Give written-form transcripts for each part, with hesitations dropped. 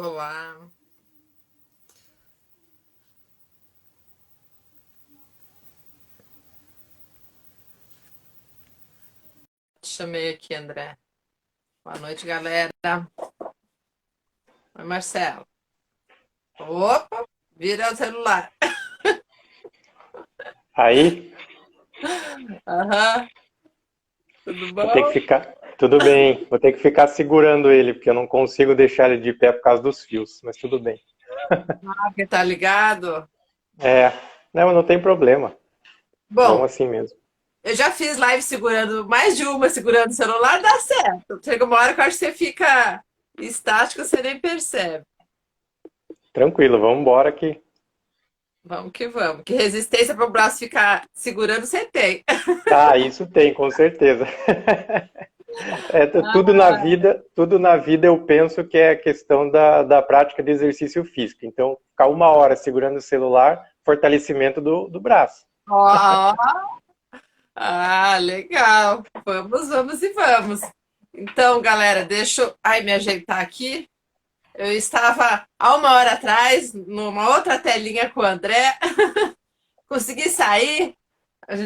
Olá, te chamei aqui, André. Boa noite, galera. Oi, Marcelo. Opa, vira o celular. Aí, Aham, tudo vou ter que bom? ficar. Tudo bem, vou ter que ficar segurando ele, porque eu não consigo deixar ele de pé por causa dos fios, mas tudo bem. Ah, que tá ligado? É, não tem problema. Bom, Vamos assim mesmo. eu já fiz live segurando, mais de uma segurando o celular, dá certo. Chega uma hora que eu acho que você fica estático, você nem percebe. Tranquilo, vamos embora que. Vamos que vamos. Que resistência para o braço ficar segurando, você tem. Ah, isso tem, com certeza. Tudo na vida eu penso que é questão da prática de exercício físico. Então, ficar uma hora segurando o celular, fortalecimento do braço. Ó, ah, legal. Vamos e vamos. Então, galera, deixa eu me ajeitar aqui. Eu estava há uma hora atrás, numa outra telinha com o André. Consegui sair.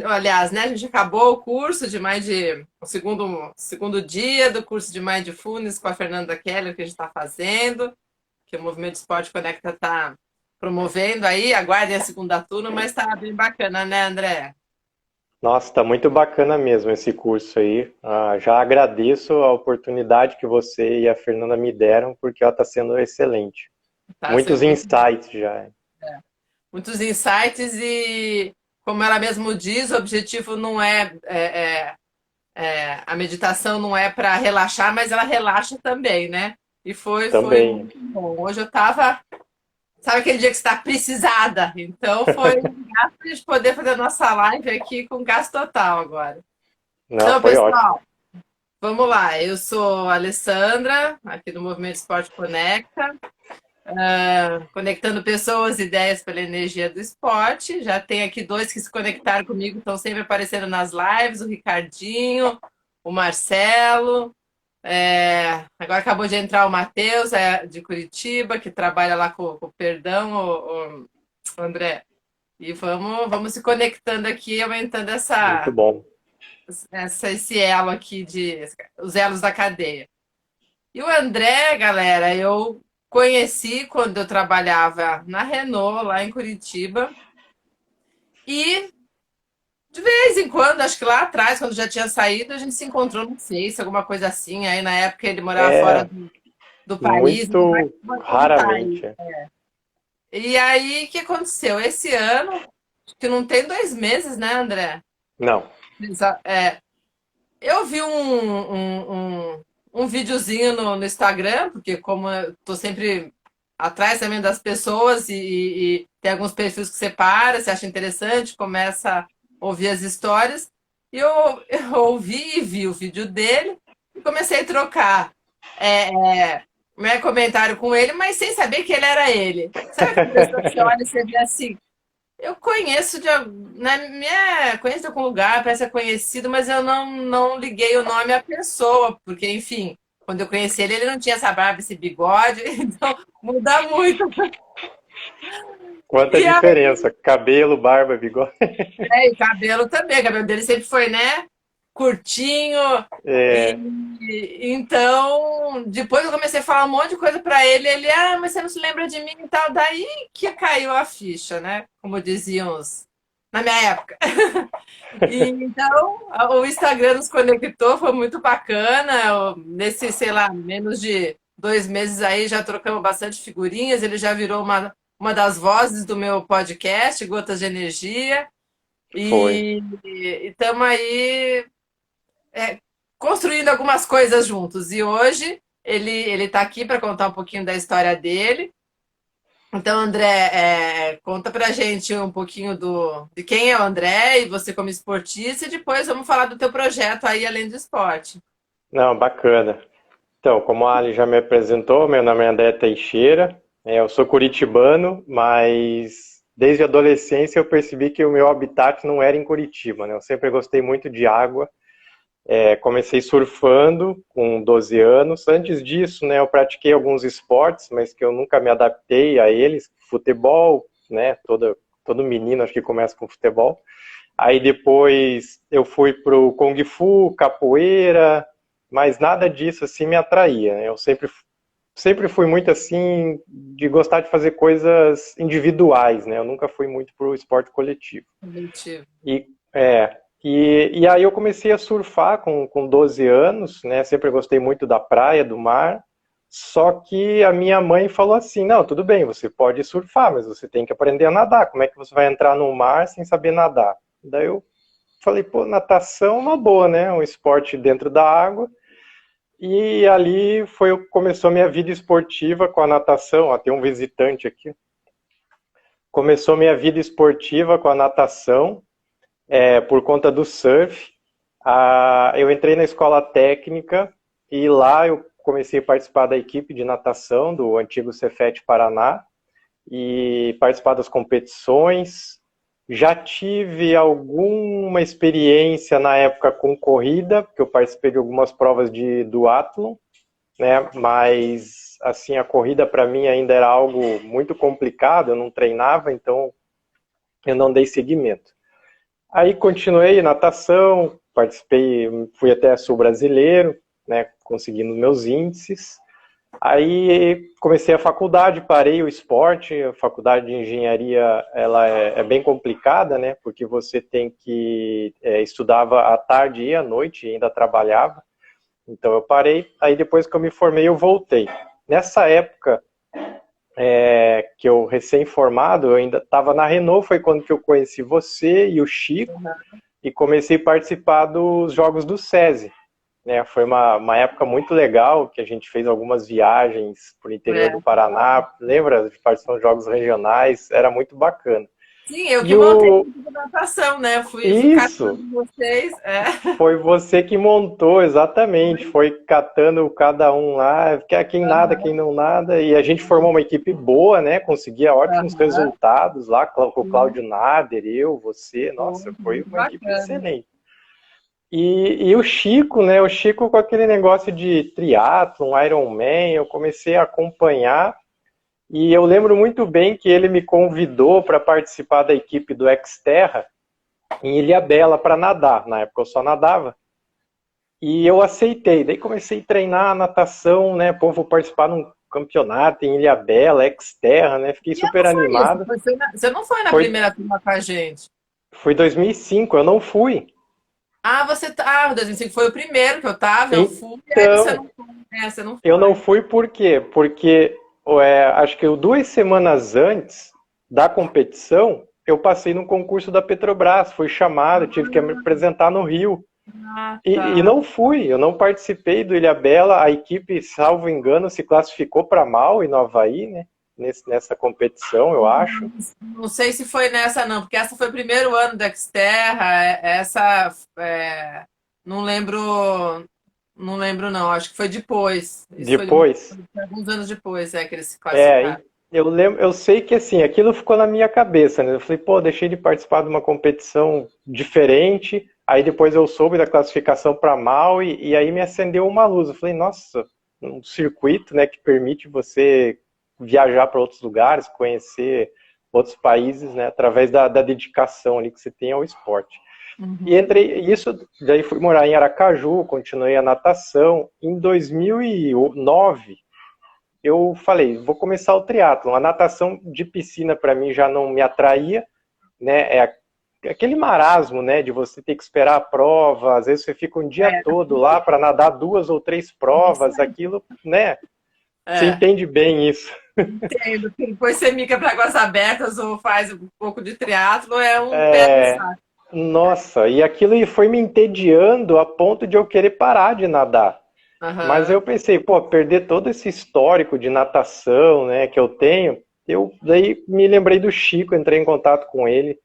Aliás, né, a gente acabou o curso de o segundo dia do curso de Mindfulness com a Fernanda Keller que a gente está fazendo, que o Movimento Esporte Conecta está promovendo aí. Aguardem a segunda turma, mas está bem bacana, né, André? Nossa, está muito bacana mesmo esse curso aí. Já agradeço a oportunidade que você e a Fernanda me deram, porque ela está sendo excelente. Tá Muitos sendo muito insights já. muitos insights e, como ela mesmo diz, o objetivo não a meditação não é para relaxar, mas ela relaxa também, né? E foi Também. muito bom. Hoje eu tava, sabe aquele dia que você está precisada? Então foi um gasto de a gente poder fazer a nossa live aqui com gás total agora. Não, Então, foi ótimo. pessoal, vamos lá. Eu sou a Alessandra, aqui do Movimento Esporte Conecta. Conectando pessoas e ideias pela energia do esporte. Já tem aqui dois que se conectaram comigo, estão sempre aparecendo nas lives, o Ricardinho, o Marcelo. Agora acabou de entrar o Matheus, de Curitiba, que trabalha lá com o Perdão, o André. E vamos se conectando aqui, aumentando Muito bom. esse elo aqui, os elos da cadeia. E o André, galera, eu conheci quando eu trabalhava na Renault, lá em Curitiba. E de vez em quando, acho que lá atrás, quando já tinha saído, a gente se encontrou no Face, alguma coisa assim. Aí na época ele morava fora É do país, então muito vai contar aí. raramente. E aí, o que aconteceu? Esse ano, acho que não tem 2 meses, né, André? Não, Eu vi um videozinho no Instagram, porque como eu tô sempre atrás também das pessoas e tem alguns perfis que você para, você acha interessante, começa a ouvir as histórias. E eu ouvi e vi o vídeo dele e comecei a trocar comentário com ele, mas sem saber que ele era ele. Sabe aquela pessoa que você olha e você vê assim, eu conheço conheço de algum lugar, parece ser conhecido, mas eu não liguei o nome à pessoa, porque, enfim, quando eu conheci ele, ele não tinha essa barba, esse bigode, então muda muito. quanta E aí, diferença. Cabelo, barba, bigode. e o cabelo também, o cabelo dele sempre foi, né? Curtinho. E É, então, depois eu comecei a falar um monte de coisa para ele, mas você não se lembra de mim e tal, daí que caiu a ficha, né? Como diziam na minha época. E, então, o Instagram nos conectou, foi muito bacana. Nesse, sei lá, menos de 2 meses aí, já trocamos bastante figurinhas. Ele já virou uma das vozes do meu podcast, Gotas de Energia. foi. E estamos aí é, construindo algumas coisas juntos. E hoje ele está aqui para contar um pouquinho da história dele. Então, André, conta pra gente um pouquinho de quem é o André e você como esportista, e depois vamos falar do teu projeto aí além do esporte. Não, bacana. Então, como a Ali já me apresentou, meu nome é André Teixeira. Eu sou curitibano, mas desde a adolescência eu percebi que o meu habitat não era em Curitiba, né? Eu sempre gostei muito de água. Comecei surfando com 12 anos. Antes disso, né, eu pratiquei alguns esportes, mas que eu nunca me adaptei a eles. Futebol, né, todo menino acho que começa com futebol. Aí depois eu fui pro Kung Fu, capoeira, mas nada disso assim me atraía, né? Eu sempre fui muito assim de gostar de fazer coisas individuais, né? Eu nunca fui muito pro esporte coletivo. Coletivo. E, e aí eu comecei a surfar com 12 anos, né? Sempre gostei muito da praia, do mar. Só que a minha mãe falou assim, não, tudo bem, você pode surfar, mas você tem que aprender a nadar. Como é que você vai entrar no mar sem saber nadar? Daí eu falei, pô, natação é uma boa, né? Um esporte dentro da água. E ali começou a minha vida esportiva com a natação. Ó, tem um visitante aqui. Começou minha vida esportiva com a natação, por conta do surf. Eu entrei na escola técnica e lá eu comecei a participar da equipe de natação do antigo Cefet Paraná e participar das competições. Já tive alguma experiência na época com corrida, porque eu participei de algumas provas de duatlon, né? Mas assim, a corrida para mim ainda era algo muito complicado, eu não treinava, então eu não dei seguimento. Aí continuei natação, participei, fui até sul brasileiro, né, conseguindo meus índices. Aí comecei a faculdade, parei o esporte. A faculdade de engenharia ela é bem complicada, né? Porque você tem que estudava à tarde e à noite e ainda trabalhava. Então eu parei. Aí depois que eu me formei eu voltei. Nessa época que eu recém-formado, eu ainda estava na Renault, foi quando que eu conheci você e o Chico e comecei a participar dos jogos do SESI. Né, foi uma época muito legal, que a gente fez algumas viagens para o interior do Paraná, lembra de participar de jogos regionais, era muito bacana. Sim, eu que montei a natação, né? Eu fui Isso! catando vocês. Foi você que montou, exatamente, foi catando cada um lá, quem nada, quem não nada, e a gente formou uma equipe boa, né, conseguia ótimos resultados lá, com o Cláudio Nader, eu, você, nossa, foi uma equipe excelente. E o Chico, né? O Chico com aquele negócio de triatlon, Ironman, eu comecei a acompanhar e eu lembro muito bem que ele me convidou para participar da equipe do Xterra em Ilhabela para nadar. Na época eu só nadava. E eu aceitei. Daí comecei a treinar natação, né? Pô, vou participar de um campeonato em Ilhabela, Xterra, né? Fiquei super animado. Você não foi na primeira turma com a gente? Foi 2005, eu não fui. Ah, 2005 foi o primeiro que eu tava, eu fui, e aí você não foi. Você não foi. Eu não fui por quê? Porque acho que 2 semanas antes da competição, eu passei no concurso da Petrobras, fui chamado, tive que me apresentar no Rio. Tá. E não fui, eu não participei do Ilhabela, a equipe, salvo engano, se classificou para Maui, no Havaí, né? Nessa competição, eu acho. Não sei se foi nessa não, porque essa foi o primeiro ano da Xterra, essa não lembro não, acho que foi depois. Depois? Foi alguns anos depois, que eles se classificaram. Eu sei que assim, aquilo ficou na minha cabeça, né? Eu falei, pô, deixei de participar de uma competição diferente, aí depois eu soube da classificação para Maui, e aí me acendeu uma luz. Eu falei, nossa, um circuito, né, que permite você viajar para outros lugares, conhecer outros países, né, através da dedicação ali que você tem ao esporte. Uhum. E entre isso, daí fui morar em Aracaju, continuei a natação. Em 2009, eu falei, vou começar o triatlon. A natação de piscina para mim já não me atraía, né, aquele marasmo, né, de você ter que esperar a prova, às vezes você fica um dia todo lá para nadar 2 ou 3 provas, aquilo, né, você entende bem isso. Entendo. Depois você migra para águas abertas ou faz um pouco de triatlo, é um pé no saco. Nossa, e aquilo foi me entediando a ponto de eu querer parar de nadar. Uhum. Mas eu pensei, pô, perder todo esse histórico de natação, né, que eu tenho, eu daí me lembrei do Chico, entrei em contato com ele,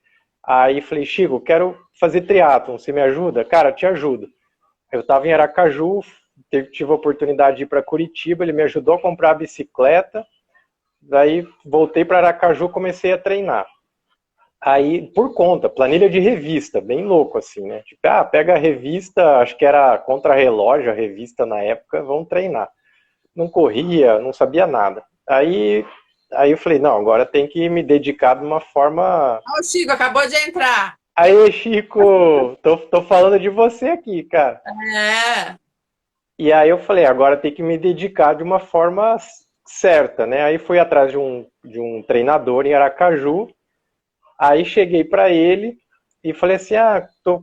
aí falei, Chico, quero fazer triatlon, você me ajuda? Cara, te ajudo. Eu estava em Aracaju, tive a oportunidade de ir para Curitiba, ele me ajudou a comprar a bicicleta, daí voltei para Aracaju, comecei a treinar. Aí, por conta, planilha de revista, bem louco assim, né? Tipo, pega a revista, acho que era Contra-Relógio a revista na época, vamos treinar. Não corria, não sabia nada. Aí eu falei, não, agora tem que me dedicar de uma forma. Ó, o Chico acabou de entrar. Aí, Chico, tô falando de você aqui, cara. É. E aí eu falei, agora tem que me dedicar de uma forma certa, né? Aí fui atrás de um treinador em Aracaju. Aí cheguei para ele e falei assim,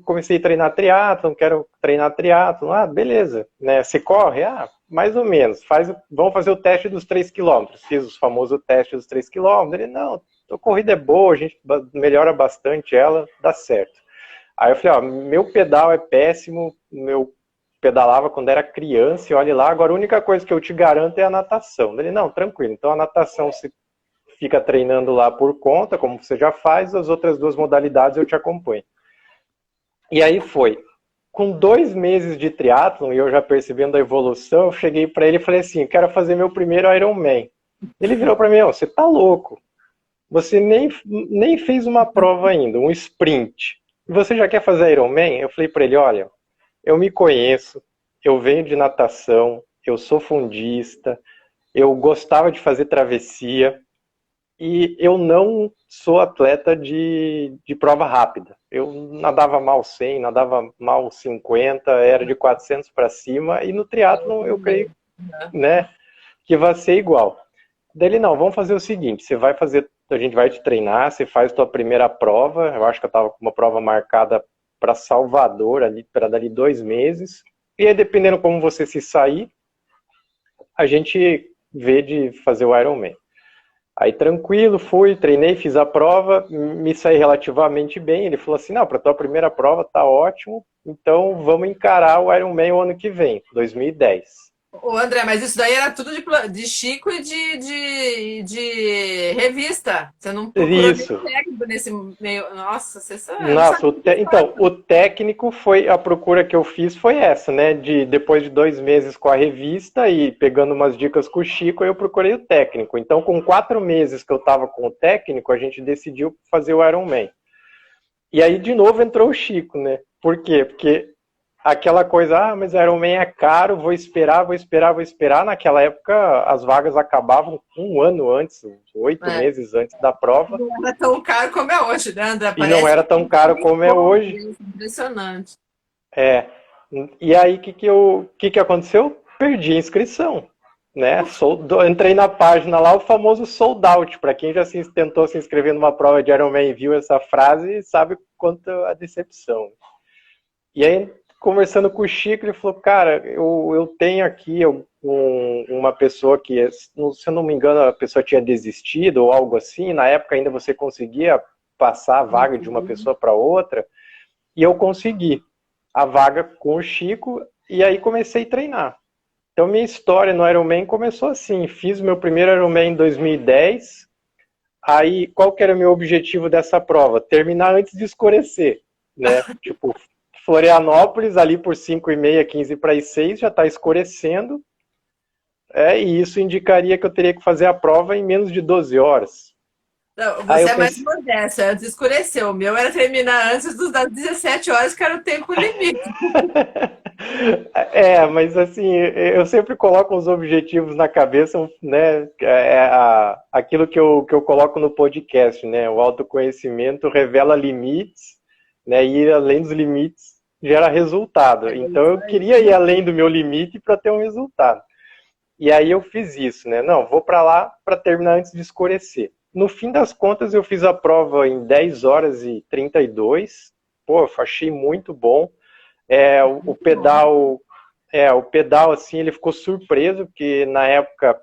comecei a treinar triatlon, quero treinar triatlon. Ah, beleza, né? Você corre? Ah, mais ou menos. Vamos fazer o teste dos 3 quilômetros. Fiz o famoso teste dos 3 quilômetros. Ele, não, a corrida é boa, a gente melhora bastante ela, dá certo. Aí eu falei, meu pedal é péssimo, meu pedalava quando era criança, e olha lá, agora a única coisa que eu te garanto é a natação. Ele, não, tranquilo, então a natação se fica treinando lá por conta, como você já faz, as outras duas modalidades eu te acompanho. E aí foi. Com 2 meses de triatlon, e eu já percebendo a evolução, eu cheguei para ele e falei assim, quero fazer meu primeiro Ironman. Ele virou para mim, você tá louco. Você nem fez uma prova ainda, um sprint. E você já quer fazer Ironman? Eu falei para ele, olha, eu me conheço, eu venho de natação, eu sou fundista, eu gostava de fazer travessia, e eu não sou atleta de prova rápida. Eu nadava mal 100, nadava mal 50, era de 400 para cima, e no triatlon eu creio, né, que vai ser igual. Dele, não, vamos fazer o seguinte, a gente vai te treinar, você faz tua primeira prova, eu acho que eu estava com uma prova marcada para Salvador, ali para dali 2 meses, e aí dependendo como você se sair, a gente vê de fazer o Ironman. Aí tranquilo, fui, treinei, fiz a prova, me saí relativamente bem. Ele falou assim, não, para tua primeira prova tá ótimo, então vamos encarar o Ironman o ano que vem, 2010. Ô, André, mas isso daí era tudo de Chico e de revista. Você não procurou nem Isso. técnico nesse meio. Nossa, eu não Nossa, sabia disso. então, o técnico foi, a procura que eu fiz foi essa, né? Depois de 2 meses com a revista e pegando umas dicas com o Chico, eu procurei o técnico. Então, com 4 meses que eu estava com o técnico, a gente decidiu fazer o Ironman. E aí, de novo, entrou o Chico, né? Por quê? Porque aquela coisa, mas Ironman é caro, vou esperar, vou esperar, vou esperar. Naquela época, as vagas acabavam um ano antes, 8 meses antes da prova. Não era tão caro como é hoje, né, André? E não Parece era tão caro como é hoje. impressionante. É. E aí, o que aconteceu? Perdi a inscrição. Né? Entrei na página lá, o famoso sold out. Para quem já tentou se inscrever numa prova de Ironman e viu essa frase, sabe quanto a decepção. E aí, conversando com o Chico, ele falou, cara, eu tenho aqui uma pessoa que, se eu não me engano, a pessoa tinha desistido ou algo assim, na época ainda você conseguia passar a vaga de uma pessoa para outra, e eu consegui a vaga com o Chico, e aí comecei a treinar. Então minha história no Ironman começou assim, fiz o meu primeiro Ironman em 2010, aí qual que era o meu objetivo dessa prova? Terminar antes de escurecer, né? Tipo, Florianópolis, ali por 5h30, 15 para as 6, já está escurecendo, e isso indicaria que eu teria que fazer a prova em menos de 12 horas. Não, Aí você eu é mais pensei, modesto, antes escureceu. O meu era terminar antes das 17 horas, que era o tempo limite. mas assim, eu sempre coloco os objetivos na cabeça, né? Aquilo que eu coloco no podcast, né? O autoconhecimento revela limites, né? E ir além dos limites gera resultado. Então eu queria ir além do meu limite para ter um resultado. E aí eu fiz isso, né? Não, vou para lá para terminar antes de escurecer. No fim das contas, eu fiz a prova em 10 horas e 32. Pô, eu achei muito bom. O pedal, assim, ele ficou surpreso, porque na época,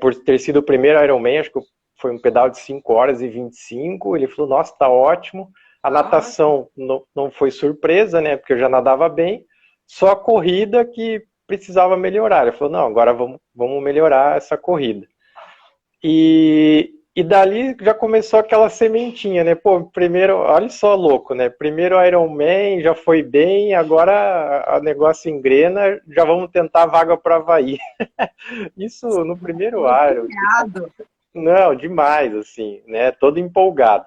por ter sido o primeiro Ironman, acho que foi um pedal de 5 horas e 25, ele falou, nossa, tá ótimo. A natação não foi surpresa, né, porque eu já nadava bem, só a corrida que precisava melhorar. Ele falou, não, agora vamos melhorar essa corrida. E dali já começou aquela sementinha, né? Pô, primeiro, olha só louco, né? Primeiro Ironman já foi bem, agora o negócio engrena, já vamos tentar a vaga para Havaí. Isso no primeiro Iron. Não, demais, assim, né? Todo empolgado.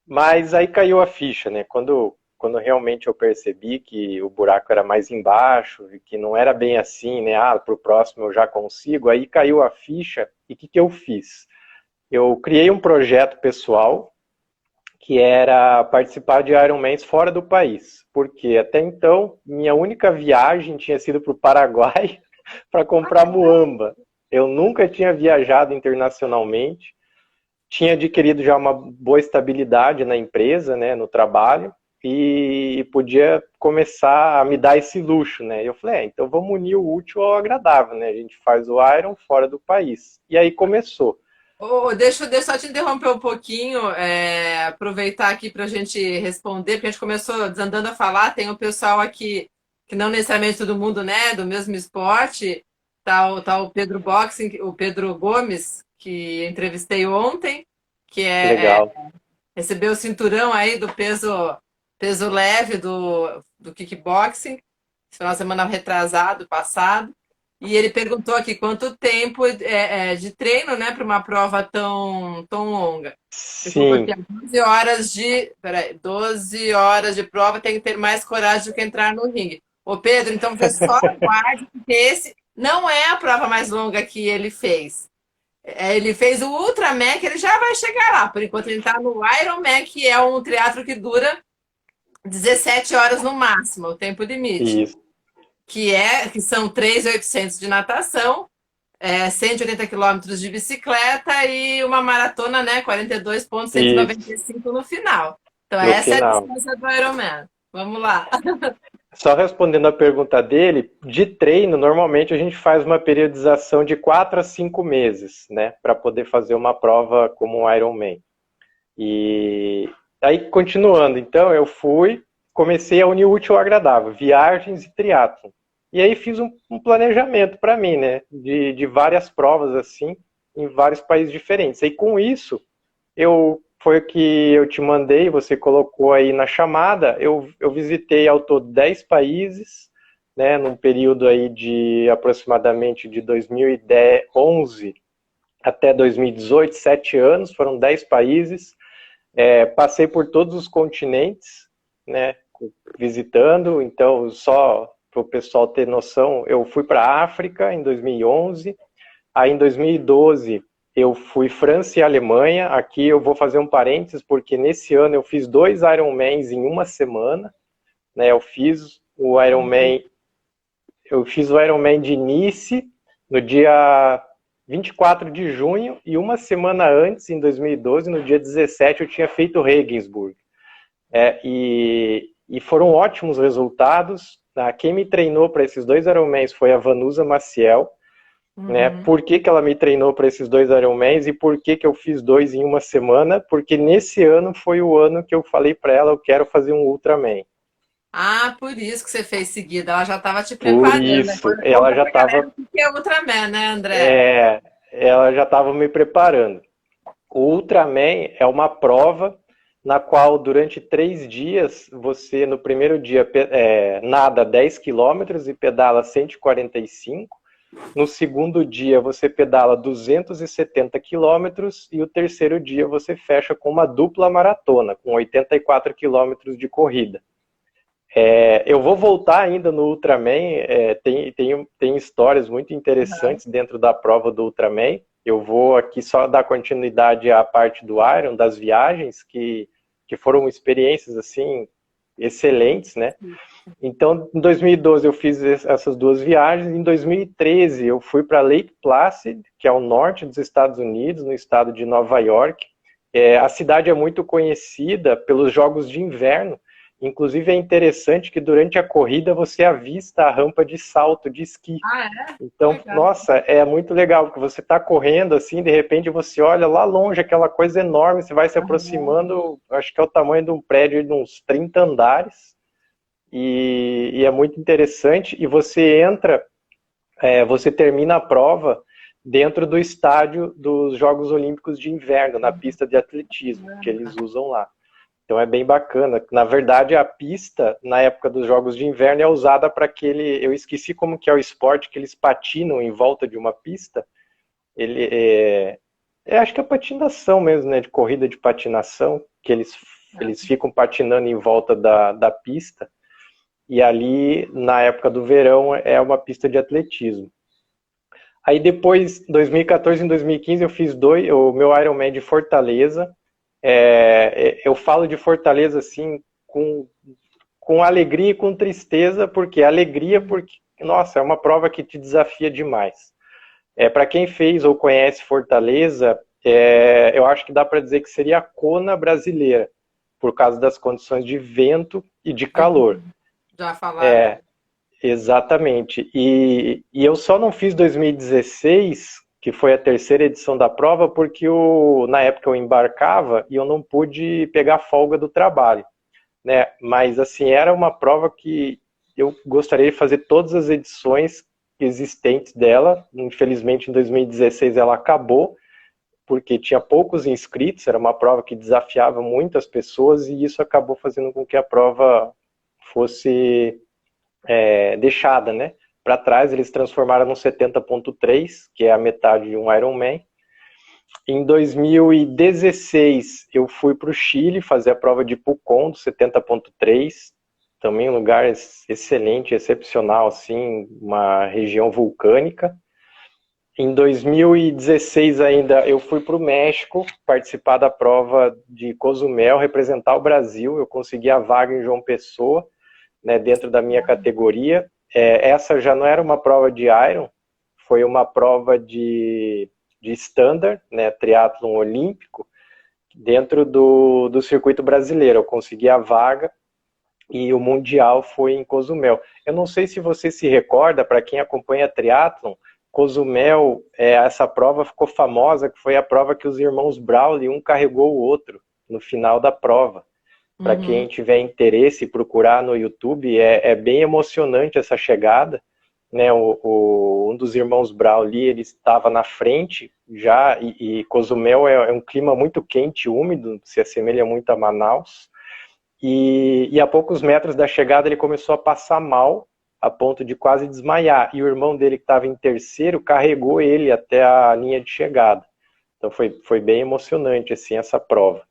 Mas aí caiu a ficha, né? Quando realmente eu percebi que o buraco era mais embaixo e que não era bem assim, né? Ah, para o próximo eu já consigo. Aí caiu a ficha e o que, que eu fiz? Eu criei um projeto pessoal que era participar de Ironmans fora do país. Porque até então, minha única viagem tinha sido para o Paraguai para comprar muamba. Eu nunca tinha viajado internacionalmente, tinha adquirido já uma boa estabilidade na empresa, né, no trabalho, e podia começar a me dar esse luxo, né? E eu falei, então vamos unir o útil ao agradável, né? A gente faz o Iron fora do país. E aí começou. Deixa eu só te interromper um pouquinho, aproveitar aqui para a gente responder, porque a gente começou desandando a falar, tem o pessoal aqui, que não necessariamente todo mundo, né, do mesmo esporte, tá o Pedro Boxing, o Pedro Gomes, que entrevistei ontem, que Legal. recebeu o cinturão aí do peso leve do kickboxing, final de semana retrasado, passado. E ele perguntou aqui quanto tempo de treino, né, para uma prova tão longa. Ele colocou aqui, Sim, 12 horas peraí, 12 horas de prova, tem que ter mais coragem do que entrar no ringue. Ô Pedro, então você só aguarde, porque esse não é a prova mais longa que ele fez. Ele fez o Ultraman, que ele já vai chegar lá. Por enquanto ele está no Ironman, que é um triatlo que dura 17 horas no máximo, o tempo limite. isso, Que são 3.800 de natação, 180 quilômetros de bicicleta e uma maratona, né? isso, 42,195 no final. Então, no essa é a final. distância do Ironman. Vamos lá. Só respondendo a pergunta dele, de treino, normalmente a gente faz uma periodização de 4 a 5 meses, né, para poder fazer uma prova como um Ironman. E aí, continuando, então, comecei a unir o útil ao agradável, viagens e triatlo. E aí fiz um planejamento para mim, né, de várias provas, assim, em vários países diferentes. E com isso, foi o que eu te mandei, você colocou aí na chamada, eu visitei ao todo 10 países, né, num período aí de aproximadamente de 2011 até 2018, 7 anos, foram 10 países, passei por todos os continentes, né, visitando, então só para o pessoal ter noção, eu fui para a África em 2011, aí em 2012 eu fui França e Alemanha, aqui eu vou fazer um parênteses, porque nesse ano eu fiz 2 Ironmans em uma semana, né, eu fiz o Ironman de Nice no dia 24 de junho e uma semana antes, em 2012, no dia 17, eu tinha feito Regensburg. E foram ótimos resultados. Tá? Quem me treinou para esses 2 Ironmans foi a Vanusa Maciel. Né? Uhum. Por que, que ela me treinou para esses 2 Ironmans e por que, que eu fiz 2 em uma semana? Porque nesse ano foi o ano que eu falei para ela, eu quero fazer um Ultraman. Ah, por isso que você fez seguida. Ela já estava te Por preparando. Né? isso, Conta pra galera o que é Ultraman, né, André? ela já estava me preparando. O Ultraman é uma prova na qual durante 3 dias você no primeiro dia nada 10 quilômetros e pedala 145. No segundo dia você pedala 270 quilômetros e o terceiro dia você fecha com uma dupla maratona, com 84 quilômetros de corrida. Eu vou voltar ainda no Ultraman, tem histórias muito interessantes dentro da prova do Ultraman. Eu vou aqui só dar continuidade à parte do Iron, das viagens, que foram experiências assim excelentes, né? Então, em 2012 eu fiz essas 2 viagens. Em 2013 eu fui para Lake Placid, que é ao norte dos Estados Unidos, no estado de Nova York. A cidade é muito conhecida pelos jogos de inverno. Inclusive é interessante que durante a corrida você avista a rampa de salto de esqui. Ah, é? Então, Legal. nossa, é muito legal, porque você está correndo assim, de repente você olha lá longe, aquela coisa enorme, você vai se aproximando, acho que é o tamanho de um prédio de uns 30 andares, e é muito interessante, e você termina a prova dentro do estádio dos Jogos Olímpicos de Inverno, na pista de atletismo, que eles usam lá. Então é bem bacana. Na verdade, a pista, na época dos Jogos de Inverno, é usada para eu esqueci como que é o esporte, que eles patinam em volta de uma pista. Acho que é patinação mesmo, né? De corrida de patinação, que eles eles ficam patinando em volta da pista, e ali, na época do verão, é uma pista de atletismo. Aí depois, 2014 e 2015, eu fiz o meu Ironman de Fortaleza. Eu falo de Fortaleza assim com alegria e com tristeza, porque alegria porque, nossa, é uma prova que te desafia demais. Para quem fez ou conhece Fortaleza, eu acho que dá para dizer que seria a Kona brasileira, por causa das condições de vento e de calor. Já falaram. Exatamente. E eu só não fiz 2016, que foi a terceira edição da prova, porque na época eu embarcava e eu não pude pegar folga do trabalho, né? Mas assim, era uma prova que eu gostaria de fazer todas as edições existentes dela. Infelizmente, em 2016 ela acabou, porque tinha poucos inscritos, era uma prova que desafiava muitas pessoas e isso acabou fazendo com que a prova fosse deixada, né? Para trás, eles transformaram no 70.3, que é a metade de um Ironman. Em 2016, eu fui para o Chile fazer a prova de Pucón, do 70.3, também um lugar excelente, excepcional, assim, uma região vulcânica. Em 2016 ainda, eu fui para o México participar da prova de Cozumel, representar o Brasil. Eu consegui a vaga em João Pessoa, né, dentro da minha categoria. Essa já não era uma prova de Iron, foi uma prova de standard, né, triatlon olímpico, dentro do circuito brasileiro. Eu consegui a vaga e o Mundial foi em Cozumel. Eu não sei se você se recorda, para quem acompanha triatlon, Cozumel, essa prova ficou famosa, que foi a prova que os irmãos Brauli, um carregou o outro no final da prova. Para quem tiver interesse, procurar no YouTube, é bem emocionante essa chegada, né? Um dos irmãos Brauli, ele estava na frente já, e Cozumel é um clima muito quente, úmido, se assemelha muito a Manaus, e a poucos metros da chegada ele começou a passar mal, a ponto de quase desmaiar, e o irmão dele que estava em terceiro carregou ele até a linha de chegada. Então foi bem emocionante assim, essa prova.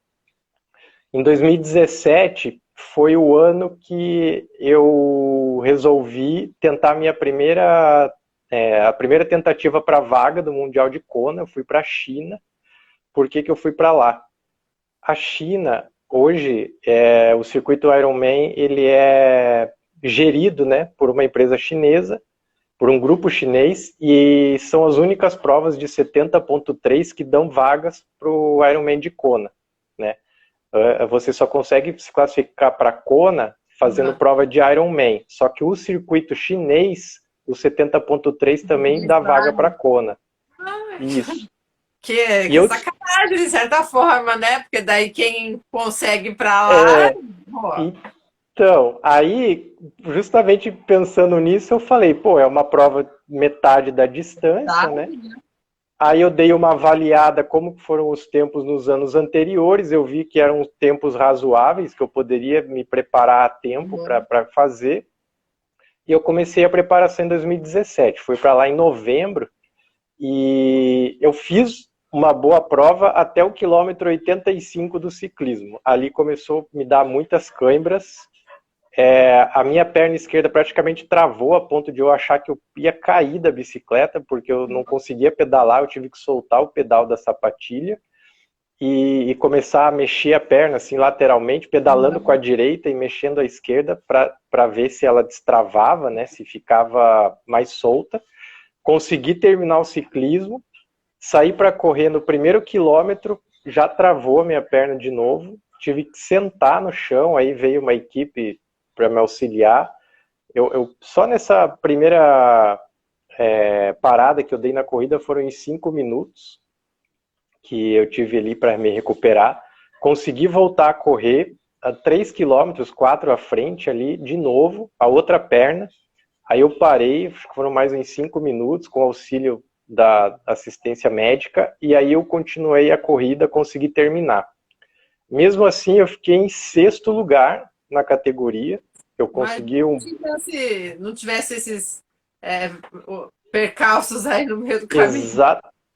Em 2017 foi o ano que eu resolvi tentar a primeira tentativa para a vaga do Mundial de Kona. Eu fui para a China. Por que eu fui para lá? A China, hoje, o circuito Ironman, ele é gerido, né, por uma empresa chinesa, por um grupo chinês, e são as únicas provas de 70.3 que dão vagas para o Ironman de Kona, né? Você só consegue se classificar para Kona fazendo prova de Ironman. Só que o circuito chinês, o 70.3, também dá vaga para Kona. Isso. Que sacanagem, de certa forma, né? Porque daí quem consegue ir para lá. Então, aí, justamente pensando nisso, eu falei, pô, é uma prova metade da distância, né? Aí eu dei uma avaliada como foram os tempos nos anos anteriores, eu vi que eram tempos razoáveis, que eu poderia me preparar a tempo para fazer, e eu comecei a preparação em 2017. Fui para lá em novembro, e eu fiz uma boa prova até o quilômetro 85 do ciclismo. Ali começou a me dar muitas câimbras, a minha perna esquerda praticamente travou a ponto de eu achar que eu ia cair da bicicleta, porque eu não conseguia pedalar, eu tive que soltar o pedal da sapatilha e começar a mexer a perna assim lateralmente, pedalando com a direita e mexendo a esquerda para ver se ela destravava, né, se ficava mais solta. Consegui terminar o ciclismo, saí para correr no primeiro quilômetro, já travou a minha perna de novo, tive que sentar no chão, aí veio uma equipe para me auxiliar. Eu só nessa primeira parada que eu dei na corrida foram em 5 minutos que eu tive ali para me recuperar. Consegui voltar a correr a 3 quilômetros, 4 à frente ali, de novo, a outra perna. Aí eu parei, foram mais uns 5 minutos com auxílio da assistência médica, e aí eu continuei a corrida, consegui terminar. Mesmo assim, eu fiquei em 6º lugar na categoria. Eu consegui não tivesse esses percalços aí no meio do caminho.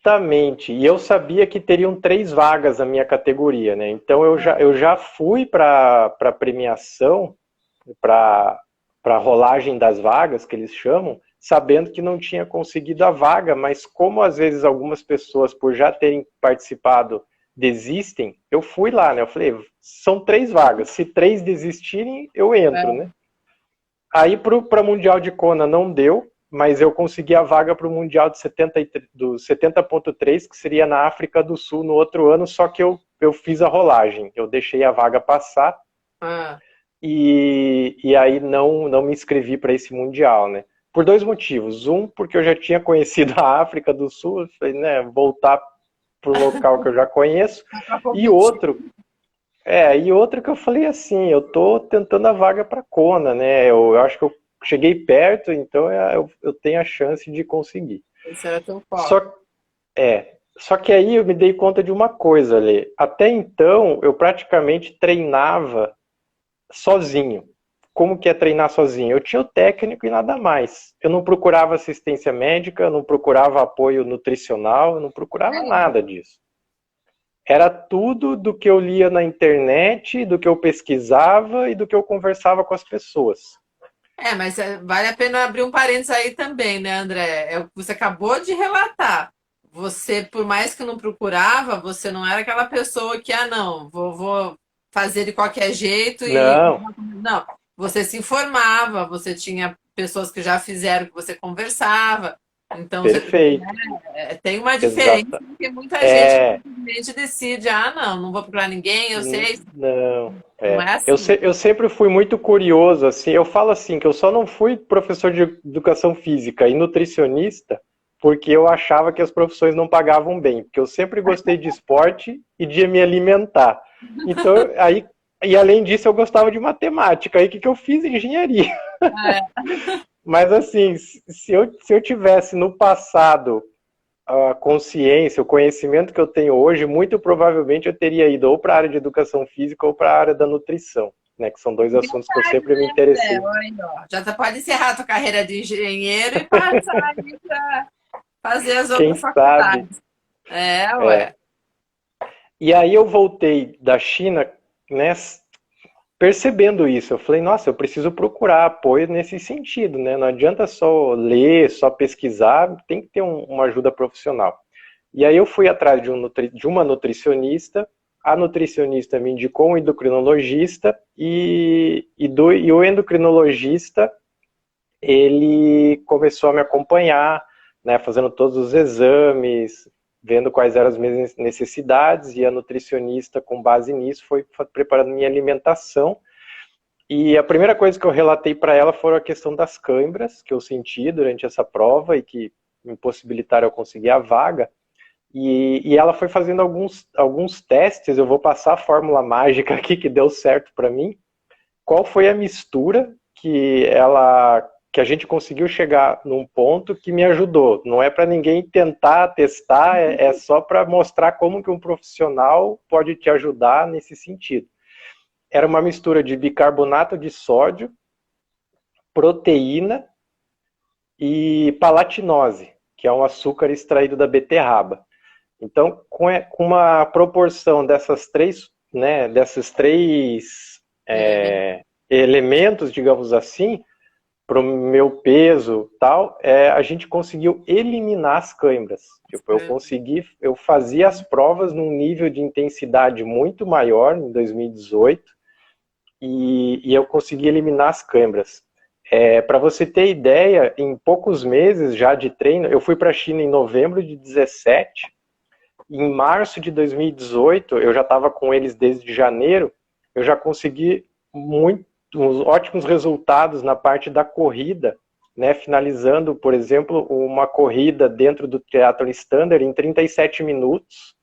Exatamente. E eu sabia que teriam 3 vagas na minha categoria, né? Então eu já fui para a premiação, para a rolagem das vagas, que eles chamam, sabendo que não tinha conseguido a vaga, mas como às vezes algumas pessoas, por já terem participado, desistem, eu fui lá, né? Eu falei, são 3 vagas, se 3 desistirem, eu entro, né? Aí para Mundial de Kona não deu, mas eu consegui a vaga para o Mundial de 70.3, que seria na África do Sul no outro ano, só que eu fiz a rolagem. Eu deixei a vaga passar Ah, e aí não me inscrevi para esse Mundial, né? Por 2 motivos. Um, porque eu já tinha conhecido a África do Sul, falei, né, voltar para o local que eu já conheço. pra E competir. outro, que eu falei assim, eu tô tentando a vaga para Kona, né? Eu acho que eu cheguei perto, então eu tenho a chance de conseguir. Esse era teu foco. Só, só que aí eu me dei conta de uma coisa, Lê. Até então, eu praticamente treinava sozinho. Como que é treinar sozinho? Eu tinha o técnico e nada mais. Eu não procurava assistência médica, eu não procurava apoio nutricional, eu não procurava É. nada disso. Era tudo do que eu lia na internet, do que eu pesquisava e do que eu conversava com as pessoas. Mas vale a pena abrir um parênteses aí também, né, André? É o que você acabou de relatar. Você, por mais que não procurava, você não era aquela pessoa que, não, vou fazer de qualquer jeito e. Não, Não, você se informava, você tinha pessoas que já fizeram que você conversava. Então, perfeito. tem uma diferença, Exata. porque muita gente É, simplesmente decide, não vou procurar ninguém, eu sei. não. Não É. é assim. Eu sempre fui muito curioso, assim. Eu falo assim que eu só não fui professor de educação física e nutricionista porque eu achava que as profissões não pagavam bem, porque eu sempre gostei de esporte e de me alimentar. Então, aí, e além disso, eu gostava de matemática. Aí, o que, que eu fiz? Engenharia. É. Mas, assim, se eu tivesse no passado a consciência, o conhecimento que eu tenho hoje, muito provavelmente eu teria ido ou para a área de educação física ou para a área da nutrição, né? Que são 2 assuntos que eu sempre me interessei. Aí, ó, já pode encerrar a tua carreira de engenheiro e passar aí para fazer as Quem outras sabe? faculdades. É, É. ué. E aí eu voltei da China, né? Percebendo isso, eu falei, nossa, eu preciso procurar apoio nesse sentido, né? Não adianta só ler, só pesquisar, tem que ter uma ajuda profissional. E aí eu fui atrás de uma nutricionista, a nutricionista me indicou um endocrinologista e o endocrinologista, ele começou a me acompanhar, né, fazendo todos os exames, vendo quais eram as minhas necessidades, e a nutricionista, com base nisso, foi preparando minha alimentação. E a primeira coisa que eu relatei para ela foi a questão das câimbras que eu senti durante essa prova e que me impossibilitaram eu conseguir a vaga. E ela foi fazendo alguns testes, eu vou passar a fórmula mágica aqui que deu certo para mim. Qual foi a mistura que a gente conseguiu chegar num ponto que me ajudou? Não é para ninguém tentar testar, é só para mostrar como que um profissional pode te ajudar nesse sentido. Era uma mistura de bicarbonato de sódio, proteína e palatinose, que é um açúcar extraído da beterraba. Então, com uma proporção desses três elementos, digamos assim, para o meu peso tal, a gente conseguiu eliminar as câimbras. Tipo, eu fazia as provas num nível de intensidade muito maior em 2018 e eu consegui eliminar as câimbras. Para você ter ideia, em poucos meses já de treino, eu fui para a China em novembro de 17. Em março de 2018, eu já estava com eles desde janeiro, eu já consegui ótimos resultados na parte da corrida, né, finalizando, por exemplo, uma corrida dentro do triatlon standard em 37 minutos,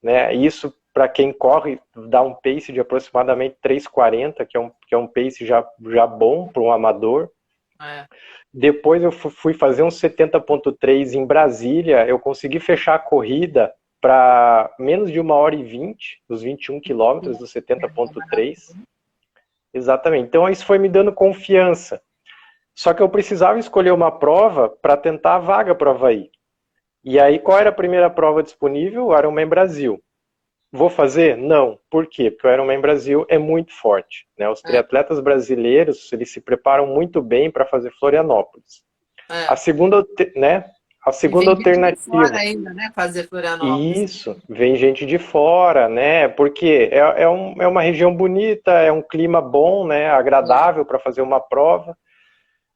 né, isso para quem corre dá um pace de aproximadamente 3:40, que é um pace já bom para um amador. É. Depois eu fui fazer um 70.3 em Brasília, eu consegui fechar a corrida para menos de 1h20, dos 21 quilômetros do 70.3. Exatamente. Então isso foi me dando confiança. Só que eu precisava escolher uma prova para tentar a vaga para o Havaí. E aí, qual era a primeira prova disponível? O Ironman Brasil. Vou fazer? Não. Por quê? Porque o Ironman Brasil é muito forte, né? Os É, triatletas brasileiros, eles se preparam muito bem para fazer Florianópolis. A é. segunda, né? A E segunda vem gente de fora alternativa. ainda, né? Fazer Florianópolis. Isso, vem gente de fora, né? Porque é uma região bonita, é um clima bom, né? É. Agradável para fazer uma prova.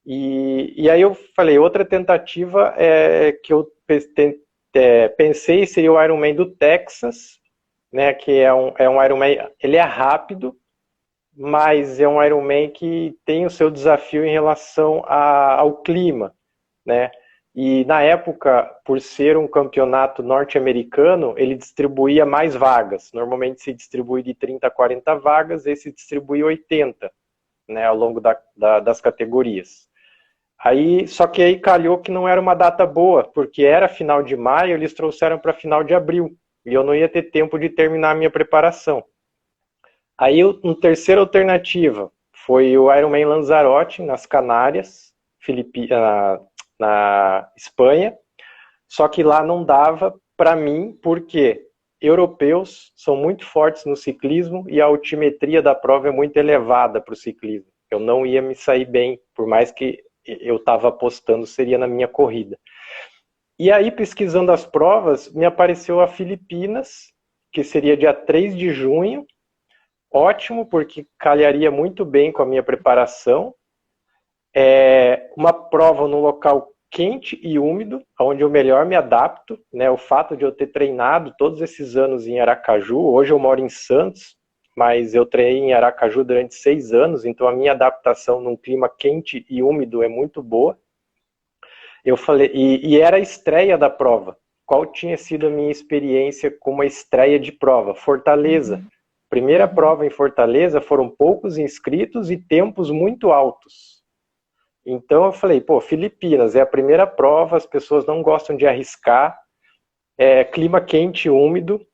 E aí eu falei, outra tentativa é que eu pensei seria o Ironman do Texas, né? Que é um Ironman, ele é rápido, mas é um Ironman que tem o seu desafio em relação ao clima, né? E na época, por ser um campeonato norte-americano, ele distribuía mais vagas. Normalmente se distribui de 30 a 40 vagas, esse distribui 80, né, ao longo das categorias. Aí, só que aí calhou que não era uma data boa, porque era final de maio, eles trouxeram para final de abril, e eu não ia ter tempo de terminar a minha preparação. Aí, uma terceira alternativa foi o Ironman Lanzarote, nas Canárias, na Espanha, só que lá não dava para mim, porque europeus são muito fortes no ciclismo e a altimetria da prova é muito elevada para o ciclismo. Eu não ia me sair bem, por mais que eu estava apostando seria na minha corrida. E aí, pesquisando as provas, me apareceu a Filipinas, que seria dia 3 de junho, ótimo, porque calharia muito bem com a minha preparação. Uma prova num local quente e úmido, onde eu melhor me adapto, né? O fato de eu ter treinado todos esses anos em Aracaju, hoje eu moro em Santos, mas eu treinei em Aracaju durante 6 anos, então a minha adaptação num clima quente e úmido é muito boa. Eu falei, e era a estreia da prova. Qual tinha sido a minha experiência com uma estreia de prova? Fortaleza. Uhum, Primeira uhum. prova em Fortaleza, foram poucos inscritos e tempos muito altos. Então eu falei, pô, Filipinas é a primeira prova, as pessoas não gostam de arriscar, clima quente e úmido,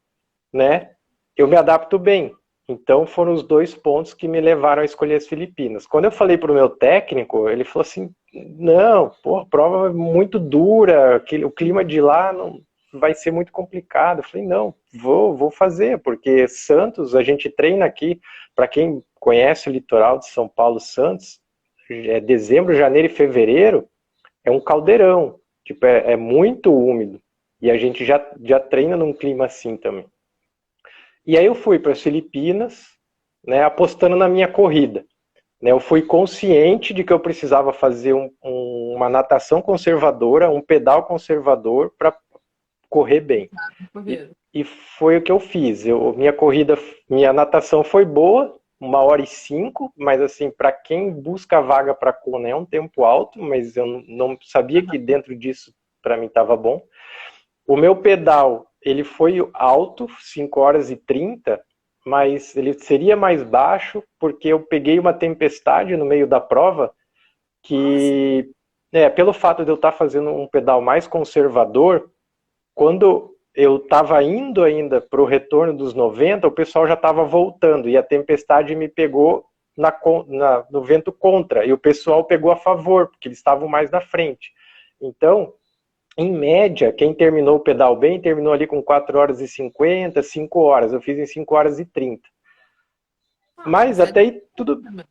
né? Eu me adapto bem. Então foram os 2 pontos que me levaram a escolher as Filipinas. Quando eu falei para o meu técnico, ele falou assim, não, pô, a prova é muito dura, o clima de lá não vai ser muito complicado. Eu falei, não, vou fazer, porque Santos, a gente treina aqui, para quem conhece o litoral de São Paulo, Santos, dezembro, janeiro e fevereiro, é um caldeirão, tipo, é muito úmido. E a gente já treina num clima assim também. E aí eu fui para as Filipinas, né, apostando na minha corrida. Né, eu fui consciente de que eu precisava fazer uma natação conservadora, um pedal conservador para correr bem. E, Corrido. e foi o que eu fiz. Minha natação foi boa, 1h05, mas assim, para quem busca vaga para Kona é um tempo alto, mas eu não sabia que dentro disso para mim estava bom. O meu pedal, ele foi alto, 5h30, mas ele seria mais baixo porque eu peguei uma tempestade no meio da prova Nossa. que, pelo fato de eu estar fazendo um pedal mais conservador, quando eu estava indo ainda para o retorno dos 90, o pessoal já estava voltando e a tempestade me pegou no vento contra e o pessoal pegou a favor, porque eles estavam mais na frente. Então, em média, quem terminou o pedal bem terminou ali com 4h50, 5 horas. Eu fiz em 5h30. Ah, Mas mas é até aí tudo, também.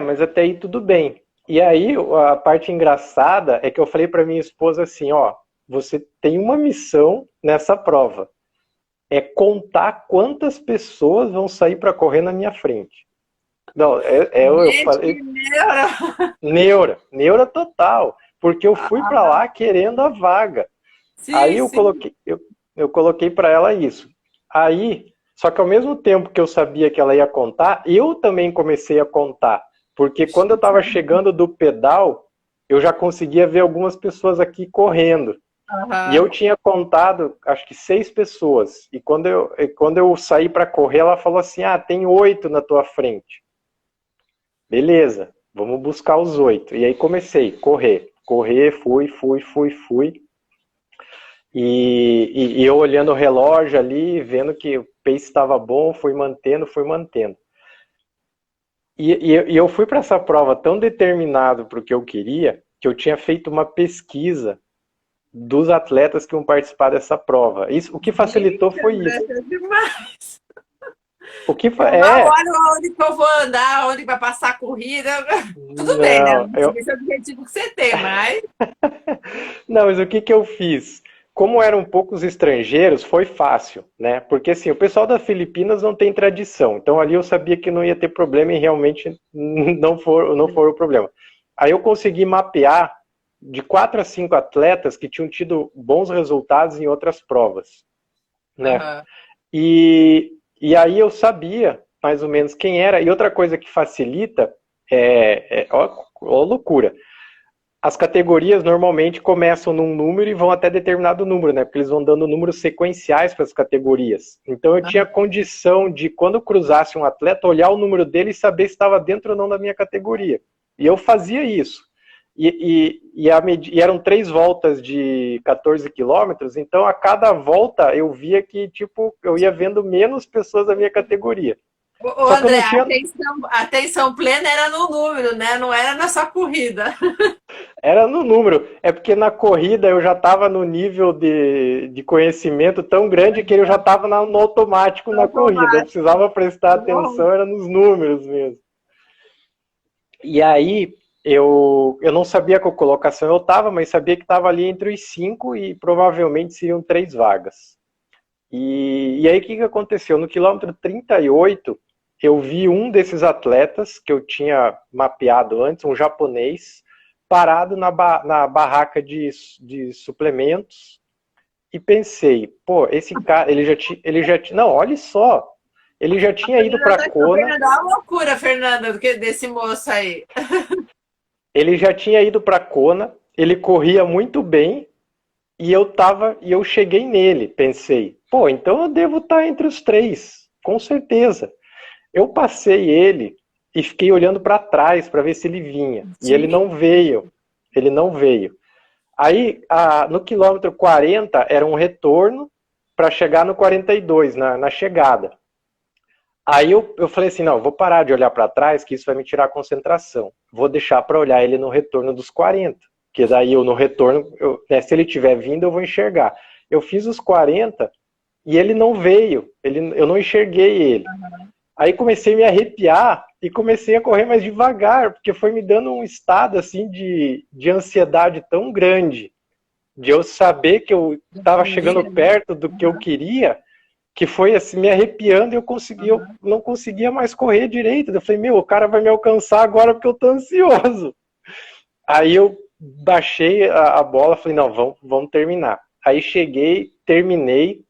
mas até aí tudo bem. E aí a parte engraçada é que eu falei para minha esposa assim, ó, você tem uma missão nessa prova, é contar quantas pessoas vão sair para correr na minha frente. Não, eu Gente, falei que neura! neura total, porque eu fui para Ah, lá querendo a vaga. Aí sim, eu sim. coloquei, eu coloquei para ela isso. Aí, só que ao mesmo tempo que eu sabia que ela ia contar, eu também comecei a contar, porque quando eu estava chegando do pedal, eu já conseguia ver algumas pessoas aqui correndo. E eu Aham. tinha contado, acho que 6 pessoas. E quando eu saí para correr, ela falou assim: ah, tem 8 na tua frente. Beleza, vamos buscar os 8. E aí comecei a correr. Correr, fui. E eu olhando o relógio ali, vendo que o pace estava bom, fui mantendo. E eu fui para essa prova tão determinado para o que eu queria, que eu tinha feito uma pesquisa dos atletas que iam participar dessa prova. Isso, o que facilitou Gente, foi André, isso. é demais. O que Eu mal é, olho onde que eu vou andar, onde vai passar a corrida. Tudo bem, né? não, Esse é o objetivo que você tem, mas. não, mas o que que eu fiz? Como eram poucos estrangeiros, foi fácil, né? Porque assim, o pessoal das Filipinas não tem tradição, então ali eu sabia que não ia ter problema e realmente não for o problema. Aí eu consegui mapear de 4 a 5 atletas que tinham tido bons resultados em outras provas, né? Aham. E aí eu sabia mais ou menos quem era. E outra coisa que facilita ó loucura. As categorias normalmente começam num número e vão até determinado número, né? Porque eles vão dando números sequenciais para as categorias. Então eu tinha condição de, quando cruzasse um atleta, olhar o número dele e saber se estava dentro ou não da minha categoria. E eu fazia isso. E eram 3 voltas de 14 quilômetros, então a cada volta eu via que, tipo, eu ia vendo menos pessoas da minha categoria. Ô, Só que eu André, não tinha. a atenção plena era no número, né? Não era na sua corrida. Era no número. É porque na corrida eu já estava no nível de conhecimento tão grande que eu já estava no automático na corrida. Eu Automático. precisava prestar Bom. atenção, era nos números mesmo. E aí eu não sabia qual colocação eu estava, mas sabia que estava ali entre os 5 e provavelmente seriam 3 vagas. E aí o que aconteceu? No quilômetro 38, eu vi um desses atletas que eu tinha mapeado antes, um japonês, parado na barraca de suplementos, e pensei, pô, esse cara, ele já, não, olha só, ele já tinha ido para A Kona, Fernanda, é uma loucura, Fernanda, desse moço aí. ele já tinha ido para Kona, ele corria muito bem, e eu cheguei nele, pensei, pô, então eu devo estar entre os 3, com certeza. Eu passei ele e fiquei olhando para trás para ver se ele vinha. E ele Sim. não veio. Ele não veio. Aí, no quilômetro 40, era um retorno para chegar no 42, na chegada. Aí eu falei assim, não, vou parar de olhar para trás, que isso vai me tirar a concentração. Vou deixar para olhar ele no retorno dos 40. Que daí eu no retorno, se ele tiver vindo, eu vou enxergar. Eu fiz os 40 e ele não veio. Eu não enxerguei ele. Aí comecei a me arrepiar e comecei a correr mais devagar, porque foi me dando um estado assim de ansiedade tão grande, de eu saber que eu estava chegando Queria, né? perto do que eu queria, que foi assim me arrepiando e eu não conseguia mais correr direito. Eu falei, meu, o cara vai me alcançar agora porque eu tô ansioso. Aí eu baixei a bola, falei, não, vamos terminar. Aí cheguei, terminei.